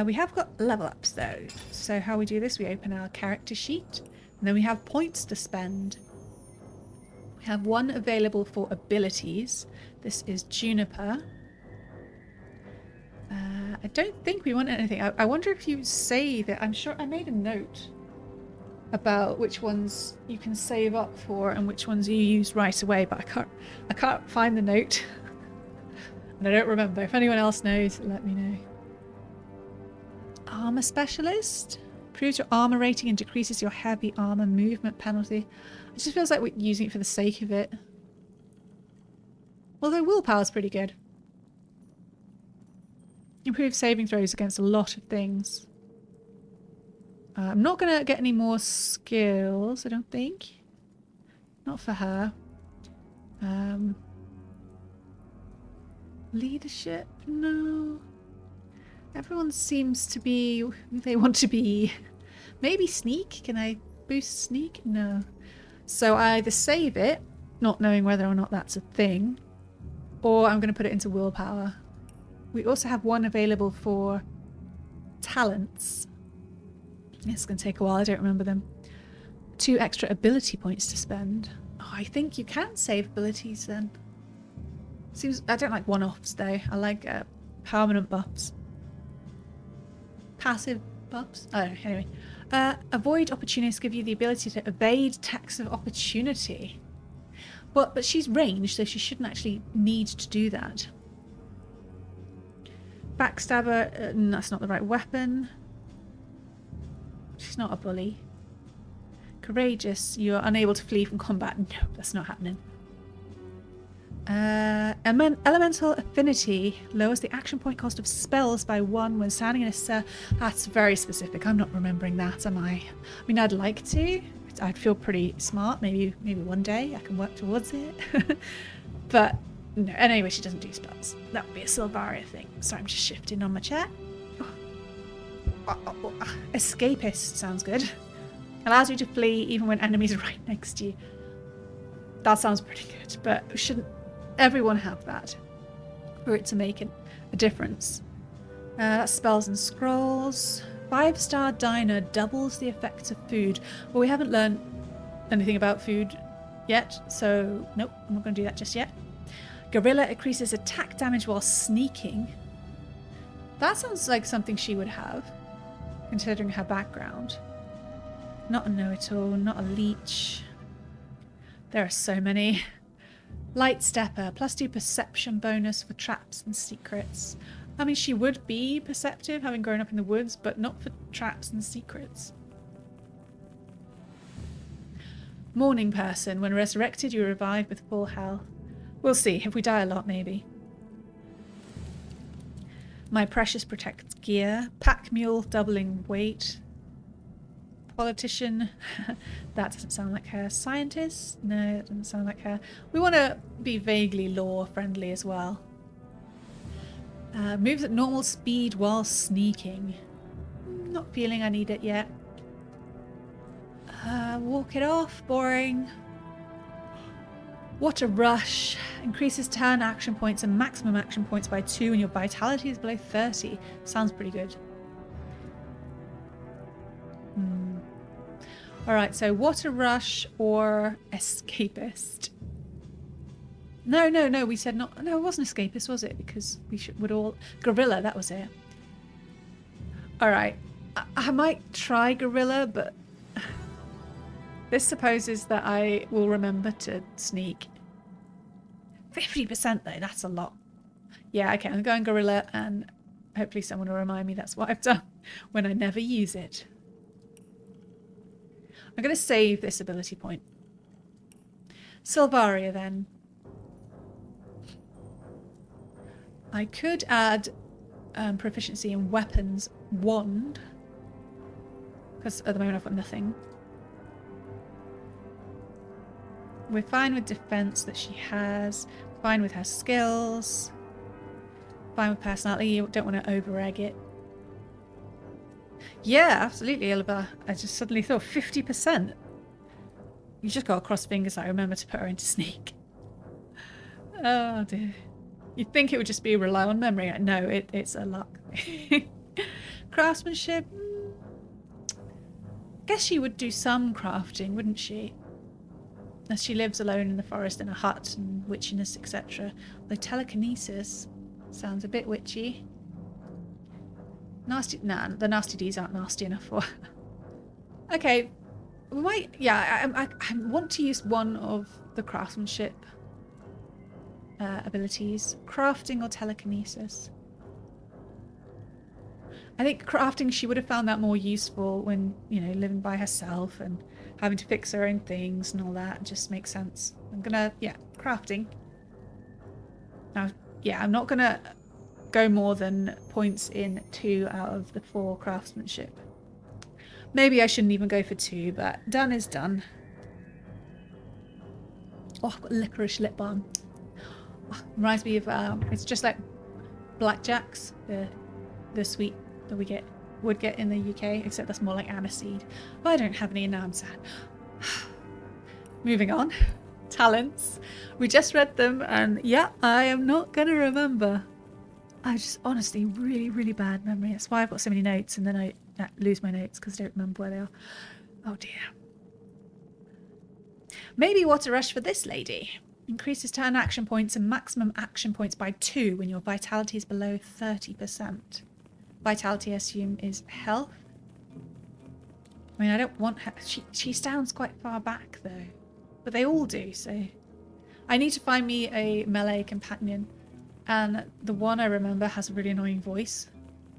We have got level ups though. So how we do this, we open our character sheet, and then we have points to spend. We have 1 available for abilities. This is Juniper. I don't think we want anything. I wonder if you save it. I'm sure I made a note about which ones you can save up for and which ones you use right away, but I can't find the note. And I don't remember. If anyone else knows, let me know. Armor specialist. Improves your armor rating and decreases your heavy armor movement penalty. It just feels like we're using it for the sake of it. Although willpower's pretty good. Improve saving throws against a lot of things. I'm not going to get any more skills, I don't think. Not for her. Leadership? No. Everyone seems to be who they want to be. Maybe sneak? Can I boost sneak? No. So I either save it, not knowing whether or not that's a thing, or I'm going to put it into willpower. We also have one available for talents. It's going to take a while. I don't remember them. 2 extra ability points to spend. Oh, I think you can save abilities then. Seems I don't like one-offs though. I like permanent buffs. Passive buffs? I don't know. Anyway. Avoid opportunities give you the ability to evade attacks of opportunity. But she's ranged, so she shouldn't actually need to do that. Backstabber, that's not the right weapon. She's not a bully. Courageous, you are unable to flee from combat. No, that's not happening. Elemental affinity lowers the action point cost of spells by 1 when standing in a that's very specific. I'm not remembering that, am I? I mean, I'd like to. I'd feel pretty smart. Maybe one day I can work towards it. But no. Anyway, she doesn't do spells. That would be a Sylvaria thing. Sorry, I'm just shifting on my chair. Escapist sounds good. Allows you to flee even when enemies are right next to you. That sounds pretty good, but shouldn't everyone have that for it to make a difference? That's spells and scrolls. 5-star diner doubles the effects of food. Well, we haven't learned anything about food yet, so nope, I'm not going to do that just yet. Gorilla increases attack damage while sneaking. That sounds like something she would have, considering her background. Not a know-it-all, not a leech. There are so many. Light stepper, +2 perception bonus for traps and secrets. I mean, she would be perceptive, having grown up in the woods, but not for traps and secrets. Morning person. When resurrected, you revive with full health. We'll see. If we die a lot, maybe. My precious protects gear. Pack mule, doubling weight. Politician. That doesn't sound like her. Scientist. No, that doesn't sound like her. We want to be vaguely lore friendly as well. Moves at normal speed while sneaking. Not feeling I need it yet. Walk it off. Boring. What a rush. Increases turn action points and maximum action points by 2 when your vitality is below 30. Sounds pretty good. Alright, so Water Rush or Escapist? No, we said not. No, it wasn't Escapist, was it? Because would all... Gorilla, that was it. Alright, I might try Gorilla, but... This supposes that I will remember to sneak. 50% though, that's a lot. Yeah, okay, I'm going Gorilla and hopefully someone will remind me that's what I've done when I never use it. I'm going to save this ability point. Sylvaria then. I could add proficiency in weapons wand. Because at the moment I've got nothing. We're fine with defense that she has. Fine with her skills. Fine with personality. You don't want to over-egg it. Yeah, absolutely, Ilva. I just suddenly thought 50%. You just got to cross fingers I remember to put her into sneak. Oh dear. You'd think it would just be rely on memory. No, it's a luck. Craftsmanship. Guess she would do some crafting, wouldn't she? As she lives alone in the forest in a hut and witchiness, etc. Though telekinesis sounds a bit witchy. Nasty, nah, the nasty Ds aren't nasty enough for her. Okay, we might, yeah, I want to use one of the craftsmanship abilities. Crafting or telekinesis. I think crafting, she would have found that more useful when, you know, living by herself and having to fix her own things and all that. It just makes sense. I'm gonna, yeah, crafting. Now, yeah, I'm not gonna go more than points in 2 out of the 4 craftsmanship. Maybe I shouldn't even go for 2, but done is done. Oh, I've got licorice lip balm. Oh, reminds me of, it's just like blackjacks, the sweet that we would get in the UK, except that's more like aniseed. But I don't have any and now I'm sad. Moving on. Talents. We just read them and yeah, I am not going to remember. I just honestly really, really bad memory. That's why I've got so many notes and then I lose my notes because I don't remember where they are. Oh dear. Maybe water rush for this lady. Increases turn action points and maximum action points by 2 when your vitality is below 30%. Vitality, I assume, is health. I mean, I don't want her. She sounds quite far back though. But they all do, so. I need to find me a melee companion. And the one I remember has a really annoying voice.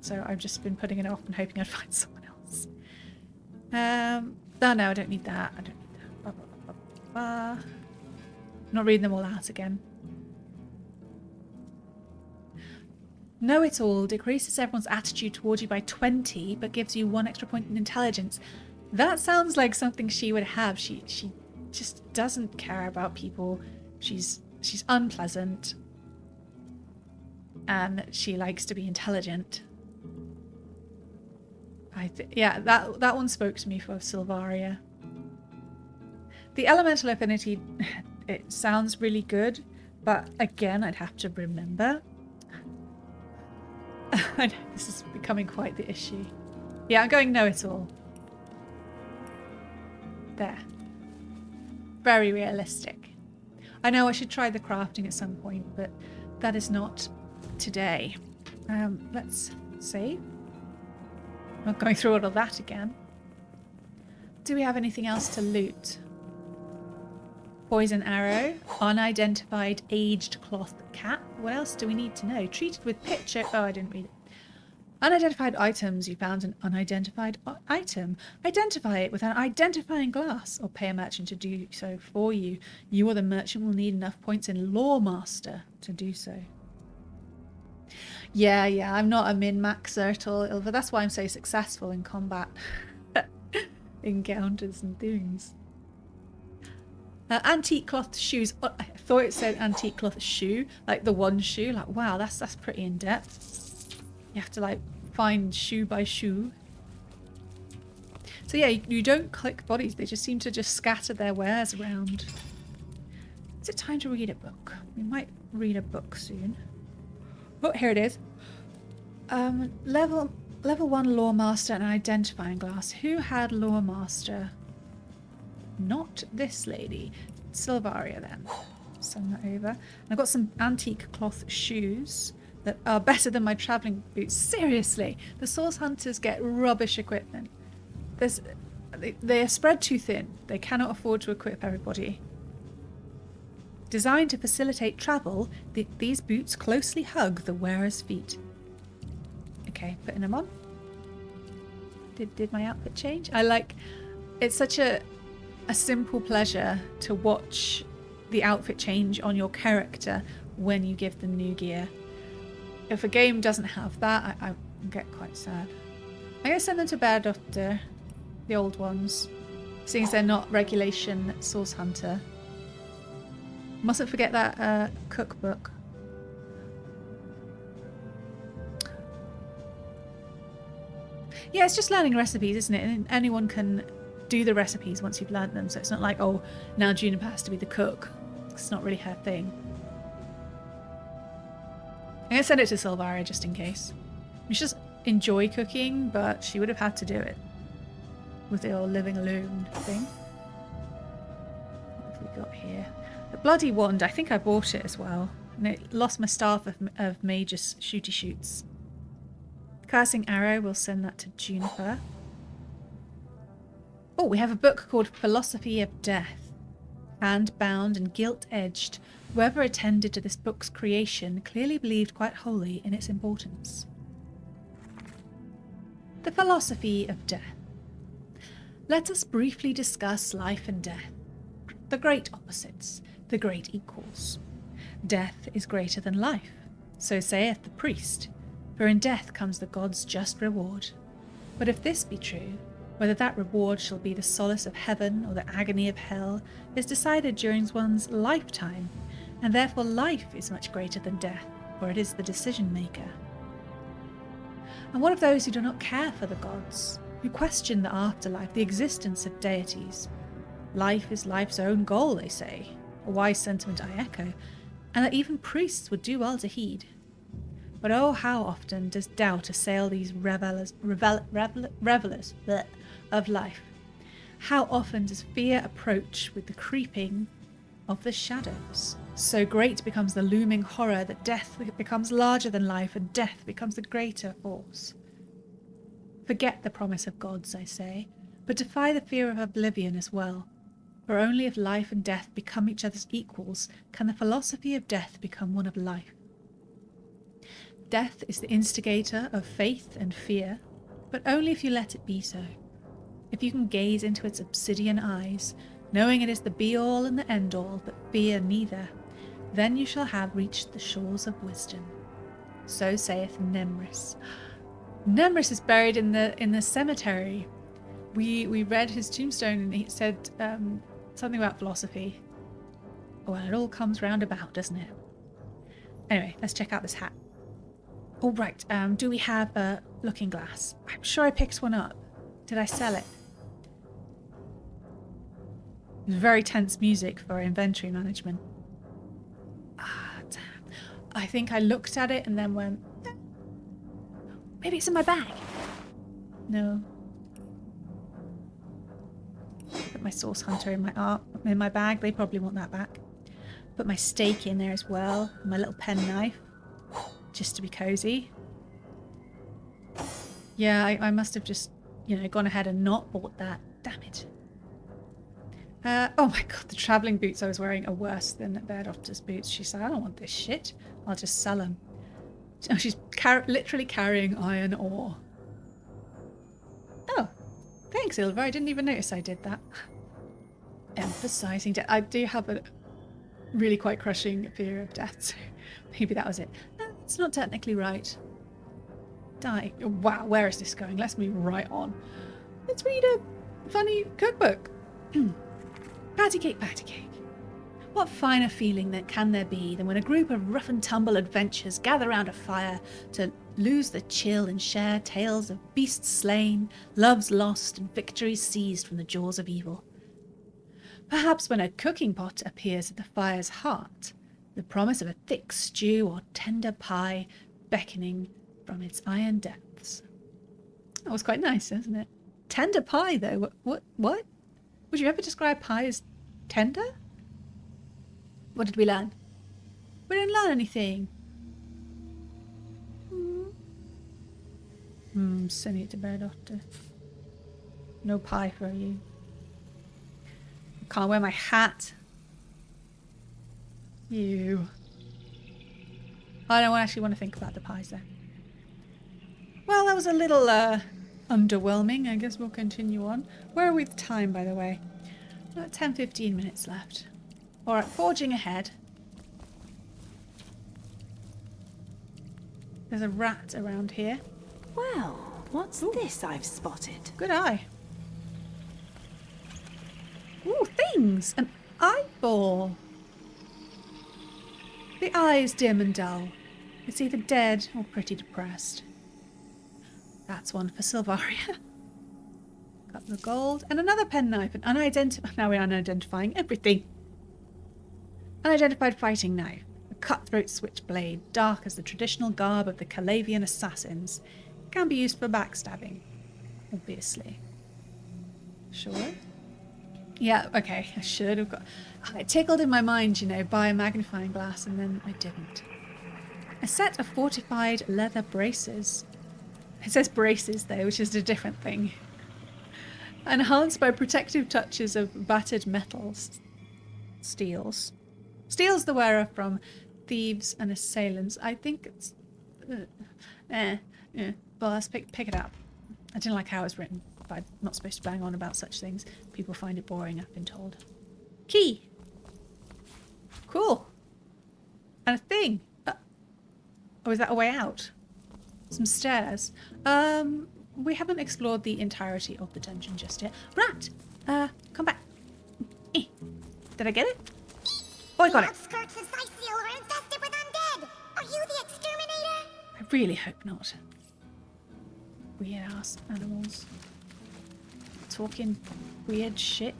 So I've just been putting it off and hoping I'd find someone else. Oh no, I don't need that. I don't need that. Blah, blah, blah, blah, blah. Not reading them all out again. Know it all decreases everyone's attitude towards you by 20, but gives you 1 extra point in intelligence. That sounds like something she would have. She just doesn't care about people. She's unpleasant. And she likes to be intelligent. Yeah, that one spoke to me for Sylvaria. The elemental affinity, it sounds really good, but again, I'd have to remember. I know this is becoming quite the issue. Yeah, I'm going know it all. There. Very realistic. I know I should try the crafting at some point, but that is not today. Let's see. Not going through all of that again. Do we have anything else to loot? Poison arrow, unidentified aged cloth cap. What else do we need to know? Treated with picture. Oh, I didn't read it. Unidentified items. You found an unidentified item. Identify it with an identifying glass or pay a merchant to do so for you. You or the merchant will need enough points in Lore Master to do so. Yeah, I'm not a min-maxer at all, but that's why I'm so successful in combat encounters and things. Antique cloth shoes. Oh, I thought it said antique cloth shoe, like the one shoe. Like, wow, that's pretty in depth. You have to like find shoe by shoe. So yeah, you don't click bodies. They just seem to just scatter their wares around. Is it time to read a book? We might read a book soon. Oh, here it is. Level 1 Lore Master and Identifying Glass. Who had Lore Master? Not this lady. Sylvaria then. Send that over. And I've got some antique cloth shoes that are better than my travelling boots. Seriously, the Source Hunters get rubbish equipment. They are spread too thin. They cannot afford to equip everybody. Designed to facilitate travel, these boots closely hug the wearer's feet. Okay, putting them on. Did my outfit change? It's such a simple pleasure to watch the outfit change on your character when you give them new gear. If a game doesn't have that, I get quite sad. I'm going to send them to Bear Doctor, the old ones, seeing as they're not regulation Source Hunter. Mustn't forget that cookbook. Yeah, it's just learning recipes, isn't it? And anyone can do the recipes once you've learnt them. So it's not like, oh, now Juniper has to be the cook. It's not really her thing. I'm going to send it to Sylvaria just in case. She just enjoy cooking, but she would have had to do it with the old living alone thing. What have we got here? The bloody wand. I think I bought it as well. And it lost my staff of mage's shooty shoots. Cursing arrow. We'll send that to Juniper. Oh, we have a book called Philosophy of Death. Hand-bound and gilt-edged, whoever attended to this book's creation clearly believed quite wholly in its importance. The Philosophy of Death. Let us briefly discuss life and death, the great opposites, the great equals. Death is greater than life, so saith the priest, for in death comes the god's just reward. But if this be true, whether that reward shall be the solace of heaven or the agony of hell is decided during one's lifetime, and therefore life is much greater than death, for it is the decision maker. And what of those who do not care for the gods, who question the afterlife, the existence of deities? Life is life's own goal, they say, a wise sentiment I echo, and that even priests would do well to heed. But oh, how often does doubt assail these revelers bleh, of life? How often does fear approach with the creeping of the shadows? So great becomes the looming horror that death becomes larger than life, and death becomes the greater force. Forget the promise of gods, I say, but defy the fear of oblivion as well. For only if life and death become each other's equals can the philosophy of death become one of life. Death is the instigator of faith and fear, but only if you let it be so. If you can gaze into its obsidian eyes, knowing it is the be-all and the end-all, but fear neither, then you shall have reached the shores of wisdom. So saith Nemris. Nemris is buried in the cemetery. We read his tombstone and he said something about philosophy. Well, it all comes round about, doesn't it? Anyway, let's check out this hat. All right, do we have a looking glass? I'm sure I picked one up. Did I sell it? Very tense music for inventory management. Ah, damn. I think I looked at it and then went, maybe it's in my bag. No. Put my Source Hunter in my bag. They probably want that back. Put my steak in there as well. My little pen knife. Just to be cozy. Yeah, I must have just, gone ahead and not bought that. Damn it. Oh my god, the travelling boots I was wearing are worse than their doctor's boots. She said, I don't want this shit. I'll just sell them. Oh, she's literally carrying iron ore. Oh, thanks, Ilva. I didn't even notice I did that. Emphasizing death. I do have a really quite crushing fear of death, so maybe that was it. No, it's not technically right. Die. Wow, where is this going? Let's move right on. Let's read a funny cookbook. Patty cake, patty cake. What finer feeling can there be than when a group of rough and tumble adventurers gather round a fire to lose the chill and share tales of beasts slain, loves lost, and victories seized from the jaws of evil. Perhaps when a cooking pot appears at the fire's heart, the promise of a thick stew or tender pie beckoning from its iron depths. That was quite nice, isn't it? Tender pie, though. What? Would you ever describe pie as tender? What did we learn? We didn't learn anything. Send it to bed after. No pie for you. Can't wear my hat. You. I don't actually want to think about the pies there. Well, that was a little underwhelming. I guess we'll continue on. Where are we with time, by the way? About 10-15 minutes left. Alright, forging ahead. There's a rat around here. Well, what's this I've spotted? Good eye. Ooh, things! An eyeball! The eye is dim and dull. It's either dead or pretty depressed. That's one for Silvaria. Couple of gold. And another penknife. Now we're unidentifying everything. Unidentified fighting knife. A cutthroat switchblade, dark as the traditional garb of the Calavian assassins. Can be used for backstabbing. Obviously. Sure. Yeah, okay. I should have got... It tickled in my mind, buy a magnifying glass, and then I didn't. A set of fortified leather braces. It says braces, though, which is a different thing. Enhanced by protective touches of battered metals. Steals. Steals the wearer from thieves and assailants. I think it's... Well, let's pick it up. I didn't like how it was written. But I'm not supposed to bang on about such things. People find it boring, I've been told. Key! Cool. And a thing. Oh, is that a way out? Some stairs. We haven't explored the entirety of the dungeon just yet. Rat! Come back. Did I get it? Oh, I got it. The outskirts of Cyseal are infested with undead. Are you the exterminator? I really hope not. Weird ass animals. Talking weird shit.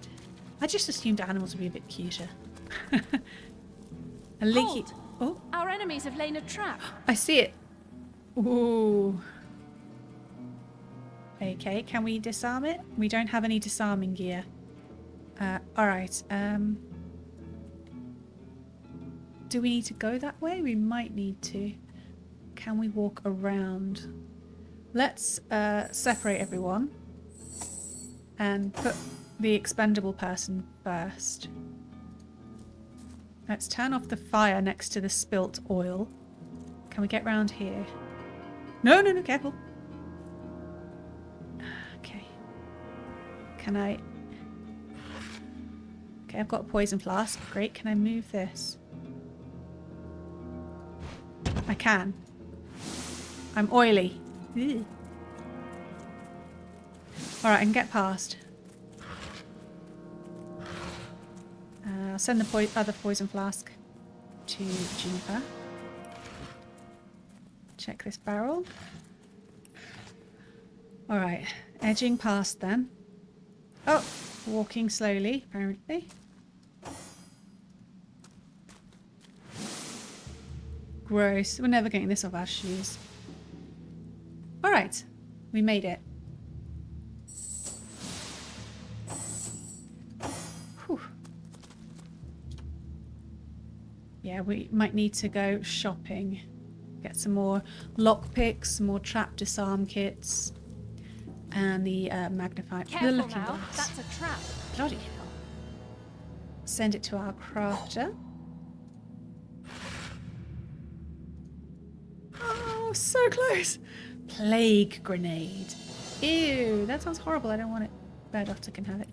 I just assumed animals would be a bit cuter. A leaky... Halt. Oh, Our enemies have laid a trap. I see it. Ooh. Okay, can we disarm it? We don't have any disarming gear. Alright, do we need to go that way? We might need to. Can we walk around? Let's separate everyone and put the expendable person first. Let's turn off the fire next to the spilt oil. Can we get round here? No, no, no, careful. Okay. Can I... Okay, I've got a poison flask. Great, can I move this? I can. I'm oily. Ew. Alright, I can get past. I'll send the other poison flask to Juniper. Check this barrel. Alright, edging past then. Oh, walking slowly, apparently. Gross. We're never getting this off our shoes. Alright, we made it. Whew. Yeah, we might need to go shopping. Get some more lockpicks, some more trap disarm kits, and the magnifier. Careful the looking now, glass. that's a trap. Bloody hell. Send it to our crafter. Oh, so close. Plague grenade. Ew, that sounds horrible. I don't want it. Bear Doctor can have it.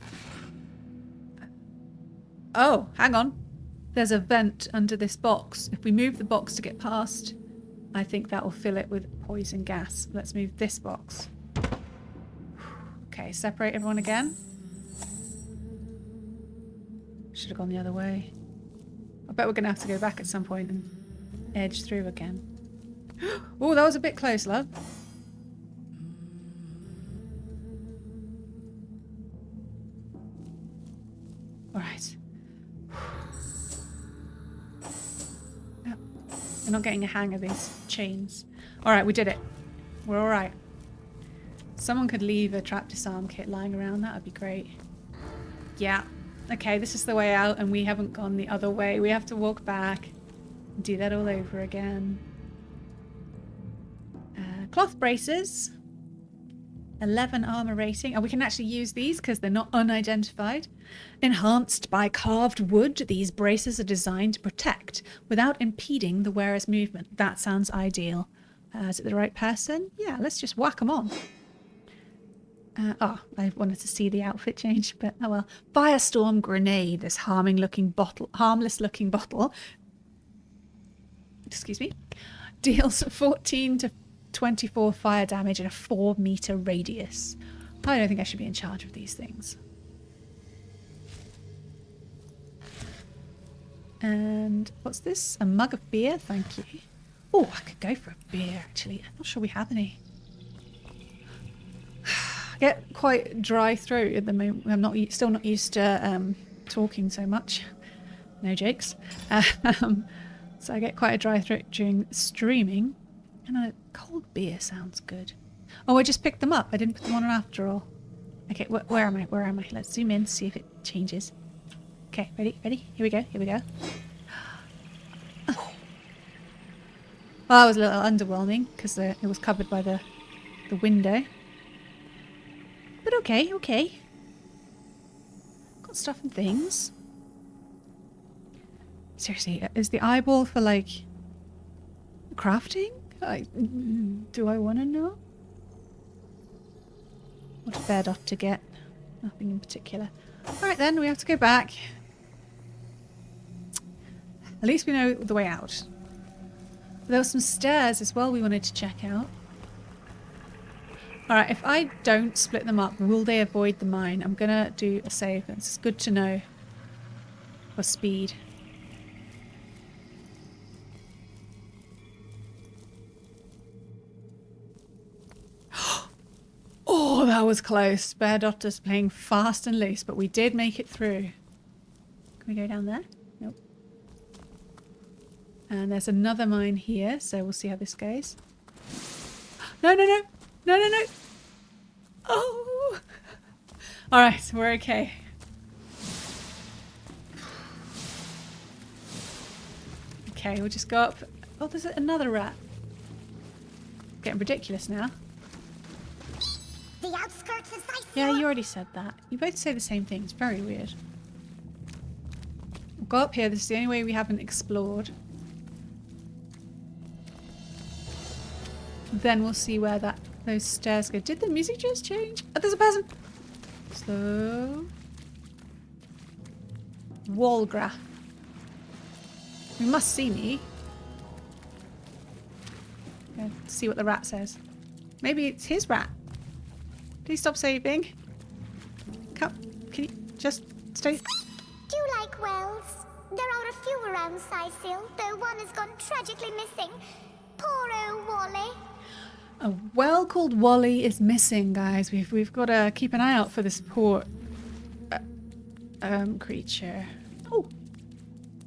Oh, hang on. There's a vent under this box. If we move the box to get past, I think that will fill it with poison gas. Let's move this box. Okay, separate everyone again. Should have gone the other way. I bet we're going to have to go back at some point and edge through again. Oh, that was a bit close, love. Alright. I'm not getting a hang of these chains. Alright, we did it. We're alright. Someone could leave a trap disarm kit lying around. That would be great. Yeah. Okay, this is the way out and we haven't gone the other way. We have to walk back and do that all over again. Cloth braces. 11 armor rating. Oh, we can actually use these because they're not unidentified. Enhanced by carved wood, these braces are designed to protect without impeding the wearer's movement. That sounds ideal. Is it the right person? Yeah, let's just whack them on. I wanted to see the outfit change, but oh well. Firestorm grenade, this harmless looking bottle. Excuse me. Deals 14 to 24 fire damage in a 4-meter radius. I don't think I should be in charge of these things. And what's this? A mug of beer? Thank you. Oh, I could go for a beer actually. I'm not sure we have any. I get quite dry throat at the moment. I'm still not used to talking so much. No jakes. So I get quite a dry throat during streaming. And a cold beer sounds good. Oh, I just picked them up. I didn't put them on after all. Okay, where am I? Where am I? Let's zoom in, see if it changes. Okay, ready? Ready? Here we go. Here we go. Well, that was a little underwhelming because it was covered by the window. But okay, okay. Got stuff and things. Seriously, is the eyeball for like crafting? Do I want to know? What did Bear Doctor get? Nothing in particular. Alright then, we have to go back. At least we know the way out. There were some stairs as well we wanted to check out. Alright, if I don't split them up, will they avoid the mine? I'm gonna do a save. It's good to know for speed. Oh, that was close. Bear Doctor's playing fast and loose, but we did make it through. Can we go down there? Nope. And there's another mine here, so we'll see how this goes. No, no, no. No, no, no. Oh. All right, we're okay. Okay, we'll just go up. Oh, there's another rat. Getting ridiculous now. The outskirts of Sicily. Yeah, you already said that. You both say the same thing. It's very weird. We'll go up here. This is the only way we haven't explored. Then we'll see where those stairs go. Did the music just change? Oh, there's a person. Slow. Wallgraph. You must see me. Okay, see what the rat says. Maybe it's his rat. Please stop saving. Can you just stay? Do you like wells? There are a few around Sicily, though one has gone tragically missing. Poor old Wally. A well called Wally is missing, guys. We've got to keep an eye out for this poor creature. Oh,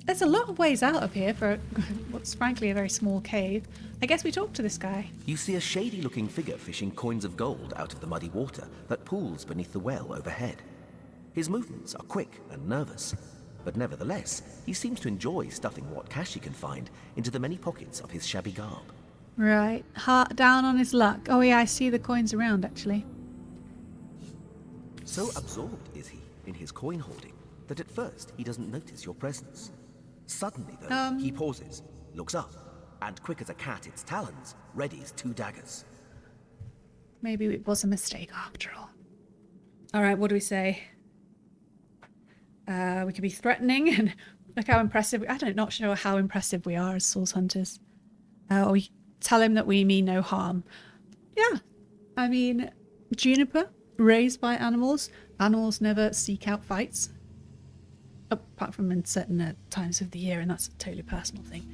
there's a lot of ways out of here for what's frankly a very small cave. I guess we talk to this guy. You see a shady-looking figure fishing coins of gold out of the muddy water that pools beneath the well overhead. His movements are quick and nervous, but nevertheless, he seems to enjoy stuffing what cash he can find into the many pockets of his shabby garb. Right, heart down on his luck. Oh yeah, I see the coins around actually. So absorbed is he in his coin hoarding that at first he doesn't notice your presence. Suddenly, though, he pauses, looks up, and quick as a cat its talons, readies 2 daggers. Maybe it was a mistake after all. Alright, what do we say? We could be threatening and look how impressive not sure how impressive we are as source hunters. Or we tell him that we mean no harm. Yeah. I mean, Juniper, raised by animals. Animals never seek out fights. Apart from in certain times of the year, and that's a totally personal thing.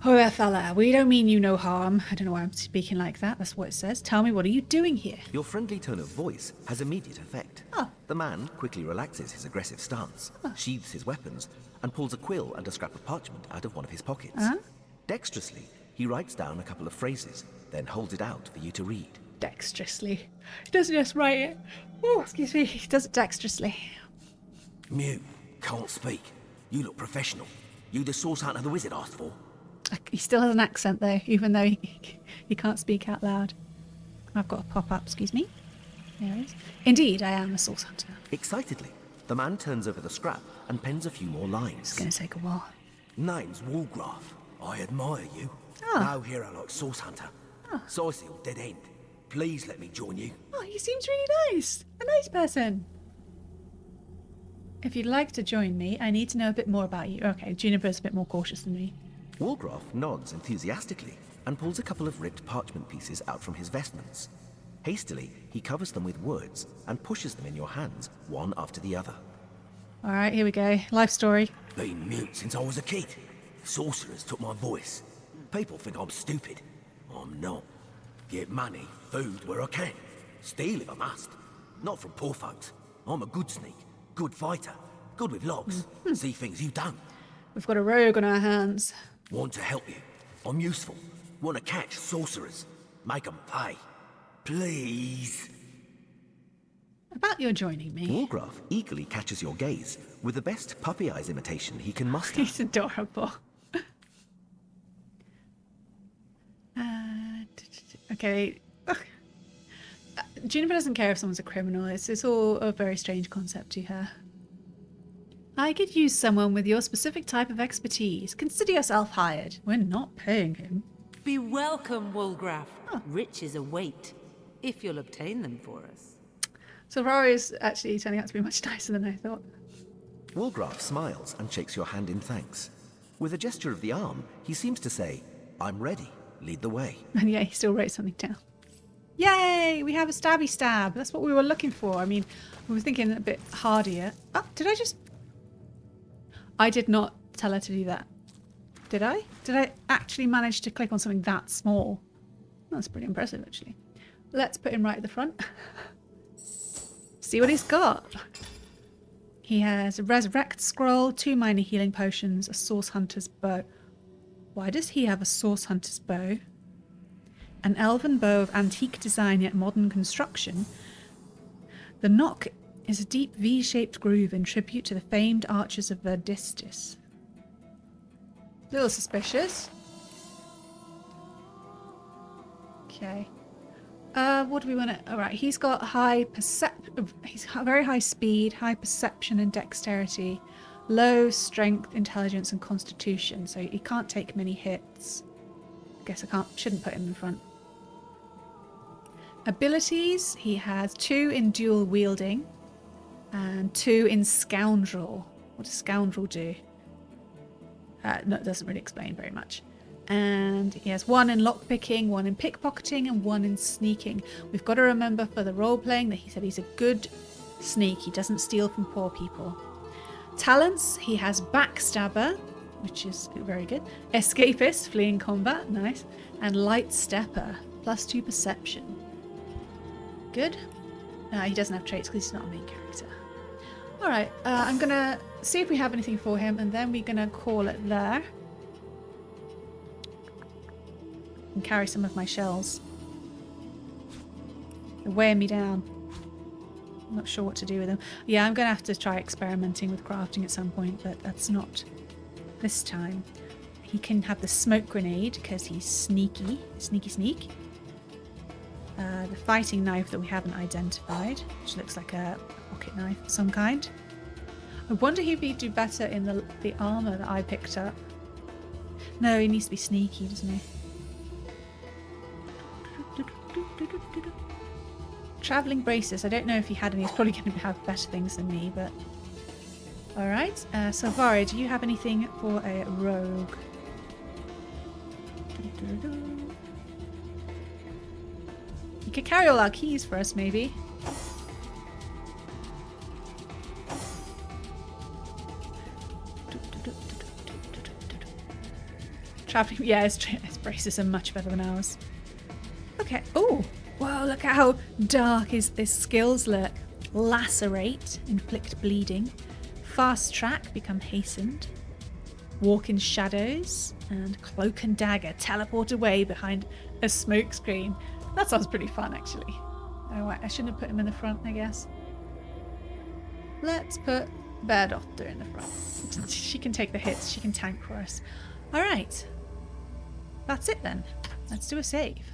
Oh, fella, we don't mean you no harm. I don't know why I'm speaking like that. That's what it says. Tell me, what are you doing here? Your friendly tone of voice has immediate effect. Oh. The man quickly relaxes his aggressive stance, sheathes his weapons, and pulls a quill and a scrap of parchment out of one of his pockets. Dexterously, he writes down a couple of phrases, then holds it out for you to read. Dexterously. He doesn't just write it. Oh, excuse me. He does it dexterously. Mute. Can't speak. You look professional. You the source hunter the wizard asked for? He still has an accent though, even though he can't speak out loud. I've got a pop-up, excuse me. There it is. Indeed, I am a source hunter. Excitedly, the man turns over the scrap and pens a few more lines. It's going to take a while. Name's Wallgraph. I admire you. No hero like source hunter. Sicily, dead end. Please let me join you. Oh, he seems really nice. A nice person. If you'd like to join me, I need to know a bit more about you. Okay, Juniper's a bit more cautious than me. Wallgraph nods enthusiastically and pulls a couple of ripped parchment pieces out from his vestments. Hastily, he covers them with words and pushes them in your hands, one after the other. All right, here we go. Life story. Been mute since I was a kid. Sorcerers took my voice. People think I'm stupid. I'm not. Get money, food where I can. Steal if I must. Not from poor folks. I'm a good sneak, good fighter, good with logs. See things you don't. We've got a rogue on our hands. Want to help you. I'm useful. Want to catch sorcerers. Make 'em pay. Please. About your joining me. Wallgraph eagerly catches your gaze with the best puppy eyes imitation he can muster. He's adorable. Okay. Juniper doesn't care if someone's a criminal. It's all a very strange concept to her. I could use someone with your specific type of expertise. Consider yourself hired. We're not paying him. Be welcome, Wallgraph. Riches await, if you'll obtain them for us. So Rory is actually turning out to be much nicer than I thought. Wallgraph smiles and shakes your hand in thanks. With a gesture of the arm, he seems to say, I'm ready. Lead the way. And yeah, he still wrote something down. Yay! We have a stabby stab. That's what we were looking for. I mean, we were thinking a bit hardier. Oh, did I just... I did not tell her to do that. Did I? Did I actually manage to click on something that small? That's pretty impressive, actually. Let's put him right at the front. See what he's got. He has a resurrect scroll, 2 minor healing potions, a source hunter's bow. Why does he have a source hunter's bow? An elven bow of antique design yet modern construction. The knock is a deep V-shaped groove in tribute to the famed archers of Verdistis. Little suspicious. Okay. What do we want to... Alright, he's got he's got very high speed, high perception and dexterity, low strength, intelligence and constitution, so he can't take many hits. I guess shouldn't put him in front. Abilities, he has 2 in dual wielding and 2 in scoundrel. What does scoundrel do? No, it doesn't really explain very much. And he has 1 in lockpicking, 1 in pickpocketing, and 1 in sneaking. We've got to remember for the role-playing that he said he's a good sneak. He doesn't steal from poor people. Talents, he has backstabber, which is very good. Escapist, fleeing combat, nice. And light stepper, +2 perception. Good. He doesn't have traits because he's not a main character. Alright, I'm going to see if we have anything for him, and then we're going to call it there. And carry some of my shells. They're weighing me down. I'm not sure what to do with them. Yeah, I'm going to have to try experimenting with crafting at some point, but that's not this time. He can have the smoke grenade because he's sneaky. Sneak. The fighting knife that we haven't identified, which looks like a pocket knife of some kind. I wonder if he'd do better in the armor that I picked up. No, he needs to be sneaky, doesn't he? Travelling braces. I don't know if he had any. He's probably going to have better things than me, but... Alright. So, Vari, do you have anything for a rogue? You could carry all our keys for us, maybe. Travelling... Yeah, his braces are much better than ours. Okay. Oh, wow, look at how dark his skills look. Lacerate, inflict bleeding. Fast track, become hastened. Walk in shadows. And cloak and dagger, teleport away behind a smoke screen. That sounds pretty fun, actually. Oh, I shouldn't have put him in the front, I guess. Let's put Beardotter in the front. She can take the hits. She can tank for us. All right. That's it then. Let's do a save.